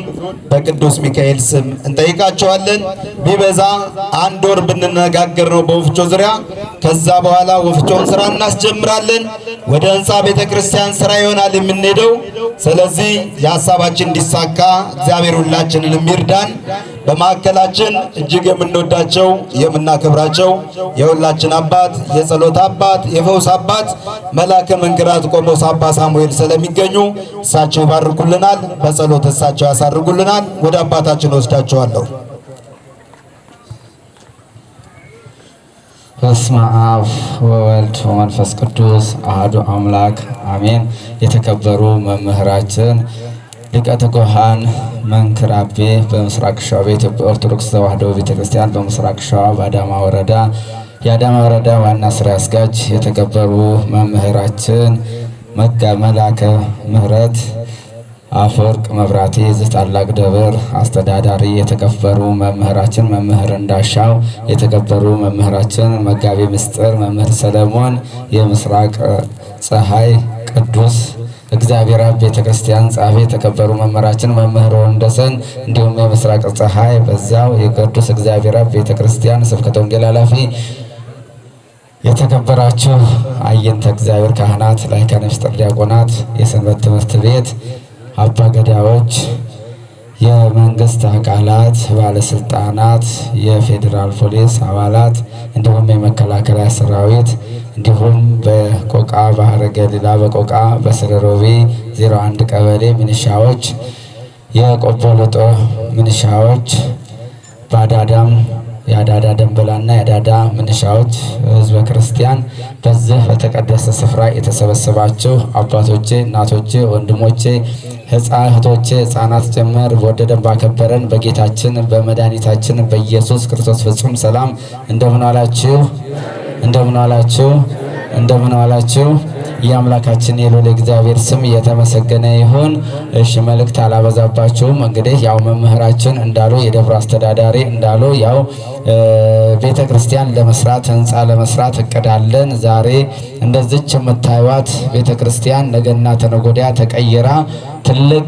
በቅዱስ ሚካኤል ስም እንጠይቃችኋለን። ቢበዛ 1 ወር ብንነጋገር ነው በወፍጮ ዙሪያ። ከዛ በኋላ ወፍጮን ስራ እናስጀምራለን። ወደ ህንፃ ቤተክርስቲያን ስራ ይሆናል የምንሄደው። ስለዚህ የሐሳባችን እንዲሳካ እግዚአብሔር ሁላችንን ይርዳን። በማዕከላችን እጅግ የምንወዳቸው የምናከብራቸው የሁላችን አባት የጸሎት አባት የፈውስ አባት መላከ መንክራት ቆሞስ አባ ሳሙኤል ስለሚገኙ እሳቸው ይባርኩልናል፣ በጸሎት እሳቸው ያሳርጉልናል። ወደ አባታችን ወስዳቸዋለሁ። በስመ አብ ወወልድ ወመንፈስ ቅዱስ አሐዱ አምላክ አሜን። የተከበሩ መምህራችን ሊቀ ትጉሃን መንክር አቤ በምስራቅ ሸዋ በኢትዮጵያ ኦርቶዶክስ ተዋሕዶ ቤተክርስቲያን በምስራቅ ሸዋ በአዳማ ወረዳ የአዳማ ወረዳ ዋና ስራ አስኪያጅ፣ የተከበሩ መምህራችን መላከ ምሕረት አፈወርቅ መብራቴ የዚህ ታላቅ ደብር አስተዳዳሪ፣ የተከበሩ መምህራችን መምህር እንዳሻው፣ የተከበሩ መምህራችን መጋቤ ምስጢር መምህር ሰለሞን፣ የምስራቅ ፀሐይ ቅዱስ እግዚአብሔር አብ ቤተክርስቲያን ጻፊ፣ የተከበሩ መምህራችን መምህር ወንደሰን፣ እንዲሁም የምስራቅ ፀሐይ በዛው የቅዱስ እግዚአብሔር አብ ቤተክርስቲያን ስብከተ ወንጌል ኃላፊ፣ የተከበራችሁ አየንተ እግዚአብሔር ካህናት፣ ላይካነ ምስጢር ዲያቆናት፣ የሰንበት ትምህርት ቤት አባ ገዳዎች፣ የመንግስት አካላት ባለስልጣናት፣ የፌዴራል ፖሊስ አባላት እንዲሁም የመከላከያ ሰራዊት እንዲሁም በቆቃ ባህረ ገሊላ በቆቃ በስረሮቤ 01 ቀበሌ ሚኒሻዎች፣ የቆቦ ልጦ ሚኒሻዎች፣ ባዳዳም የአዳዳ ደንበላና የአዳዳ ምንሻዎች፣ ህዝበ ክርስቲያን፣ በዚህ በተቀደሰ ስፍራ የተሰበሰባችሁ አባቶቼ፣ እናቶቼ፣ ወንድሞቼ፣ እህቶቼ፣ ህፃናት ጭምር በወደደን ባከበረን በጌታችን በመድኃኒታችን በኢየሱስ ክርስቶስ ፍጹም ሰላም እንደምን ዋላችሁ? እንደምን ዋላችሁ? እንደምን ዋላችሁ? የአምላካችን የልዑል እግዚአብሔር ስም የተመሰገነ ይሁን። እሺ መልእክት አላበዛባችሁም። እንግዲህ ያው መምህራችን እንዳሉ የደብሩ አስተዳዳሪ እንዳሉ ያው ቤተ ክርስቲያን ለመስራት ህንፃ ለመስራት እቅድ አለን። ዛሬ እንደዚች የምታዩት ቤተ ክርስቲያን ነገና ተነገ ወዲያ ተቀይራ ትልቅ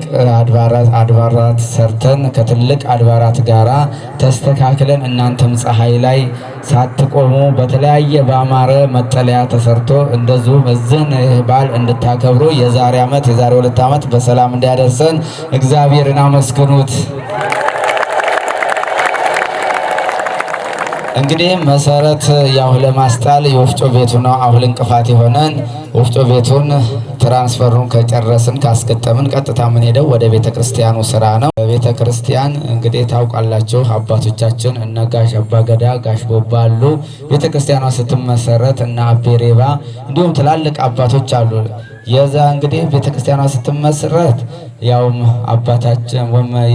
አድባራት ሰርተን ከትልቅ አድባራት ጋራ ተስተካክለን እናንተም ፀሐይ ላይ ሳትቆሙ በተለያየ በአማረ መጠለያ ተሰርቶ እንደዚሁ እዝን በዓል እንድታከብሩ የዛሬ 2 ዓመት በሰላም እንዲያደርሰን እግዚአብሔርን አመስግኑት። እንግዲህ መሰረት ያው ለማስጣል የወፍጮ ቤቱ ነው አሁን እንቅፋት የሆነን። ወፍጮ ቤቱን ትራንስፈሩን ከጨረስን ካስገጠምን ቀጥታ ምን ሄደው ወደ ቤተ ክርስቲያኑ ስራ ነው። ቤተ ክርስቲያን እንግዲህ ታውቃላችሁ አባቶቻችን እነ ጋሽ አባገዳ ጋሽ ቦባሉ ቤተ ክርስቲያኗ ስትመሰረት እና አቤሬባ እንዲሁም ትላልቅ አባቶች አሉ። የዛ እንግዲህ ቤተ ክርስቲያኗ ስትመሰረት ያውም አባታችን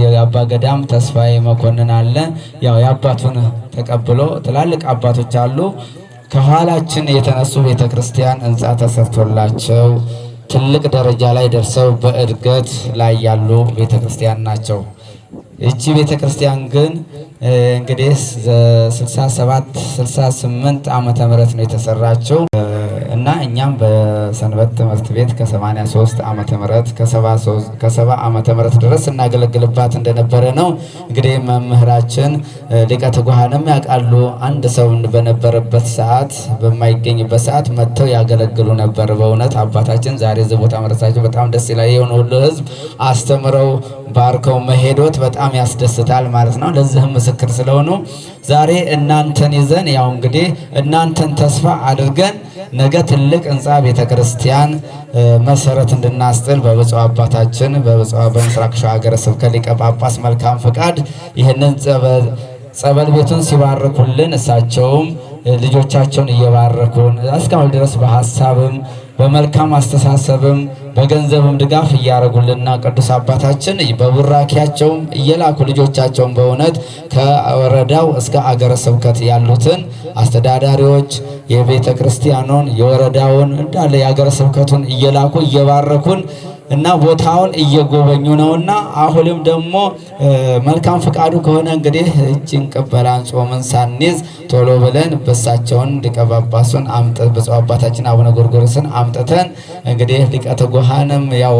የአባገዳም ተስፋዬ መኮንን አለ። ያው የአባቱን ተቀብሎ ትላልቅ አባቶች አሉ። ከኋላችን የተነሱ ቤተ ክርስቲያን ህንፃ ተሰርቶላቸው ትልቅ ደረጃ ላይ ደርሰው በእድገት ላይ ያሉ ቤተ ክርስቲያን ናቸው። እቺ ቤተ ክርስቲያን ግን እንግዲህ 67 68 ዓመተ ምህረት ነው የተሰራቸው እና እኛም በሰንበት ትምህርት ቤት ከ83 ዓመተ ምህረት ከ70 ዓመተ ምህረት ድረስ እናገለግልባት እንደነበረ ነው። እንግዲህ መምህራችን ሊቀ ትጉሃንም ያውቃሉ። አንድ ሰው በነበረበት ሰዓት በማይገኝበት ሰዓት መጥተው ያገለግሉ ነበር። በእውነት አባታችን ዛሬ እዚህ ቦታ መድረሳቸው በጣም ደስ ይላል። የሆነ ሁሉ ህዝብ አስተምረው ባርከው መሄዶት በጣም ያስደስታል ማለት ነው። ለዚህም ምስክር ስለሆኑ ዛሬ እናንተን ይዘን ያው እንግዲህ እናንተን ተስፋ አድርገን ነገ ትልቅ ህንፃ ቤተክርስቲያን መሰረት እንድናስጥል በብፁዕ አባታችን በምስራቅ ሸዋ ሀገረ ስብከት ሊቀ ጳጳስ መልካም ፈቃድ ይህንን ጸበል ቤቱን ሲባርኩልን እሳቸውም ልጆቻቸውን እየባረኩን እስካሁን ድረስ በሐሳብም በመልካም አስተሳሰብም በገንዘብም ድጋፍ እያረጉልና ቅዱስ አባታችን በቡራኪያቸውም እየላኩ ልጆቻቸውን በእውነት ከወረዳው እስከ አገረ ስብከት ያሉትን አስተዳዳሪዎች የቤተ ክርስቲያኑን የወረዳውን እንዳለ የአገረ ስብከቱን እየላኩ እየባረኩን እና ቦታውን እየጎበኙ ነውና አሁንም ደግሞ መልካም ፈቃዱ ከሆነ እንግዲህ እቺን ቅበላን ጾምን ሳንይዝ ቶሎ ብለን በሳቸውን ሊቀ ጳጳሱን ብፁዕ አባታችን አቡነ ጎርጎርዮስን አምጥተን እንግዲህ ሊቀ ትጉሃንም ያው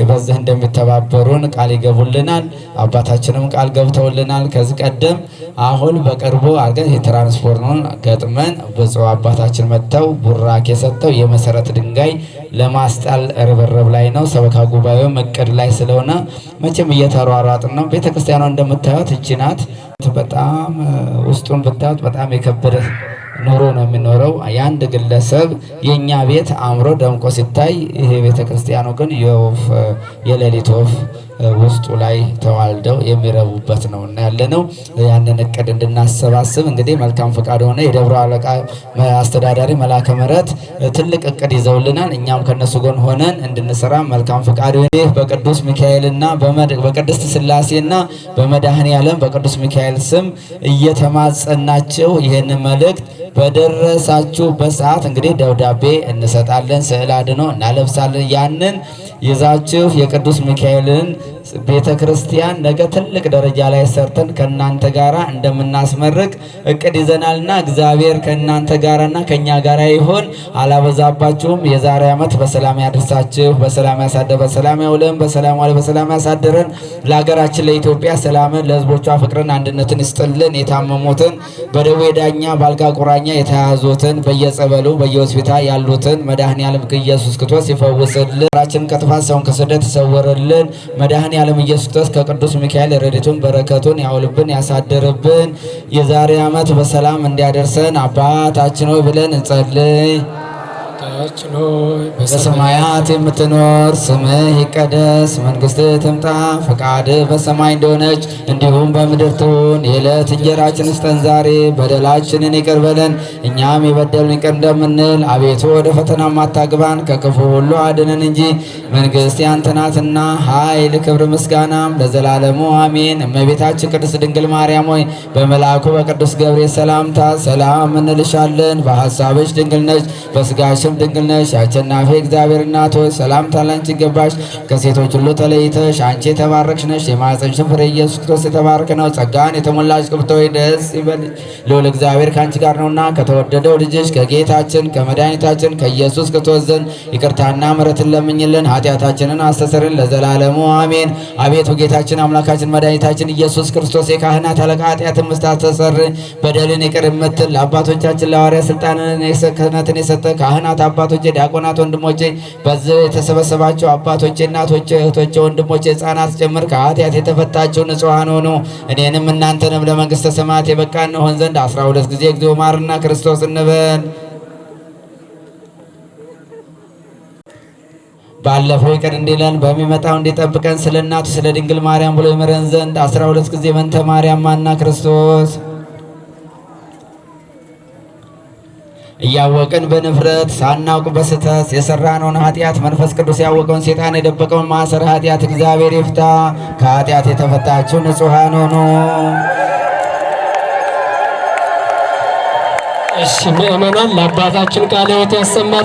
በዚህ እንደሚተባበሩን ቃል ይገቡልናል። አባታችንም ቃል ገብተውልናል ከዚህ ቀደም። አሁን በቅርቡ አድርገን የትራንስፖርቱን ገጥመን ብፁዕ አባታችን መጥተው ቡራኬ ሰጥተው የመሰረት ድንጋይ ለማስጣል ርብርብ ላይ ነው። ሰበካ ጉባኤው እቅድ ላይ ስለሆነ መቼም እየተሯሯጥን ነው። ቤተክርስቲያኗ እንደምታዩት እቺ ናት። በጣም ውስጡን ብታዩት በጣም የከበደ ኑሮ ነው የሚኖረው። የአንድ ግለሰብ የኛ ቤት አምሮ ደምቆ ሲታይ ይሄ ቤተክርስቲያኑ ግን የሌሊት ወፍ ውስጡ ላይ ተዋልደው የሚረቡበት ነው እና ያለነው ያንን እቅድ እንድናሰባስብ እንግዲህ መልካም ፈቃድ ሆነ የደብረ አለቃ አስተዳዳሪ መላከ ምሕረት ትልቅ እቅድ ይዘውልናል። እኛም ከነሱ ጎን ሆነን እንድንሰራ መልካም ፈቃድ ሆነ። በቅዱስ ሚካኤልና በቅድስት ሥላሴና በመድኃኔ ዓለም በቅዱስ ሚካኤል ስም እየተማጸናቸው ይህን መልእክት በደረሳችሁበት ሰዓት እንግዲህ ደብዳቤ እንሰጣለን፣ ስዕል አድኖ እናለብሳለን። ያንን ይዛችሁ የቅዱስ ሚካኤልን ቤተ ክርስቲያን ነገ ትልቅ ደረጃ ላይ ሰርተን ከእናንተ ጋራ እንደምናስመርቅ እቅድ ይዘናልና እግዚአብሔር ከእናንተ ጋራና ከእኛ ጋራ ይሆን። አላበዛባችሁም። የዛሬ ዓመት በሰላም ያደርሳችሁ፣ በሰላም ያሳደረ፣ በሰላም ያውለን፣ በሰላም ዋለ፣ በሰላም ያሳደረን። ለሀገራችን ለኢትዮጵያ ሰላምን፣ ለሕዝቦቿ ፍቅርን፣ አንድነትን ይስጥልን። የታመሙትን በደዌ ዳኛ ባልጋ ቁራኛ የተያዙትን በየጸበሉ በየሆስፒታል ያሉትን መድኃኔዓለም ኢየሱስ ክርስቶስ ይፈውስልን። ራችን ከጥፋት ሰውን ከስደት ይሰውርልን። መድኃኔ መድኃኔዓለም ኢየሱስ ክርስቶስ ከቅዱስ ሚካኤል ረድኤቱን በረከቱን ያውልብን ያሳደርብን። የዛሬ ዓመት በሰላም እንዲያደርሰን አባታችን ሆይ ብለን እንጸልይ። በሰማያት የምትኖር ስምህ ይቀደስ፣ መንግስትህ ትምጣ፣ ፈቃድህ በሰማይ እንደሆነች እንዲሁም በምድር ትሁን። የዕለት እንጀራችንን ስጠን ዛሬ፣ በደላችንን ይቅር በለን እኛም የበደሉንን ይቅር እንደምንል፣ አቤቱ ወደ ፈተና አታግባን ከክፉ ሁሉ አድነን እንጂ መንግስት ያንተ ናትና ኃይል፣ ክብር፣ ምስጋናም ለዘላለሙ አሜን። እመቤታችን ቅድስት ድንግል ማርያም ሆይ በመልአኩ በቅዱስ ገብርኤል ሰላምታ ሰላም እንልሻለን። በሐሳብሽ ድንግል ነሽ፣ በስጋሽም ድንግል ነሽ። አሸናፊ እግዚአብሔር እናት ሆይ ሰላምታ ላንቺ ይገባሽ። ከሴቶች ሁሉ ተለይተሽ አንቺ የተባረክሽ ነሽ፣ የማኅፀንሽ ፍሬ ኢየሱስ ክርስቶስ የተባረከ ነው። ጸጋን የተሞላሽ ክብርት ሆይ ደስ ይበልሽ፣ ልዑል እግዚአብሔር ከአንቺ ጋር ነውና ከተወደደው ልጅሽ ከጌታችን ከመድኃኒታችን ከኢየሱስ ክርስቶስ ዘንድ ይቅርታና ምሕረትን ለምኝልን ኃጢአታችንን አስተሰርይልን ለዘላለሙ አሜን። አቤቱ ጌታችን አምላካችን መድኃኒታችን ኢየሱስ ክርስቶስ የካህናት አለቃ ኃጢአትን ምታስተሰርይ በደልን ይቅር የምትል ለአባቶቻችን ለሐዋርያት ስልጣንን ክህነትን የሰጠ ካህናት አባቶቼ፣ ዲያቆናት ወንድሞቼ፣ በዚህ የተሰበሰባቸው አባቶቼ፣ እናቶቼ፣ እህቶቼ፣ ወንድሞቼ፣ ሕፃናት ጭምር ከኃጢአት የተፈታቸው ንጹሐን ሆኑ። እኔንም እናንተንም ለመንግሥተ ሰማያት የበቃን እንሆን ዘንድ 12 ጊዜ እግዚኦ መሐረነ ክርስቶስ እንበል። ባለፈው ይቅር እንዲለን በሚመጣው እንዲጠብቀን ስለ እናቱ ስለ ድንግል ማርያም ብሎ ይምረን ዘንድ 12 ጊዜ በእንተ ማርያም ማና ክርስቶስ እያወቅን በንፍረት ሳናውቅ በስተት የሰራነውን ኃጢአት መንፈስ ቅዱስ ያወቀውን ሴጣን የደበቀውን ማሰረ ኃጢአት እግዚአብሔር ይፍታ። ከኃጢአት የተፈታችሁ ንጹሐን ሆኑ። እሺ ምእመናን ለአባታችን ቃለ ሕይወት ያሰማልን።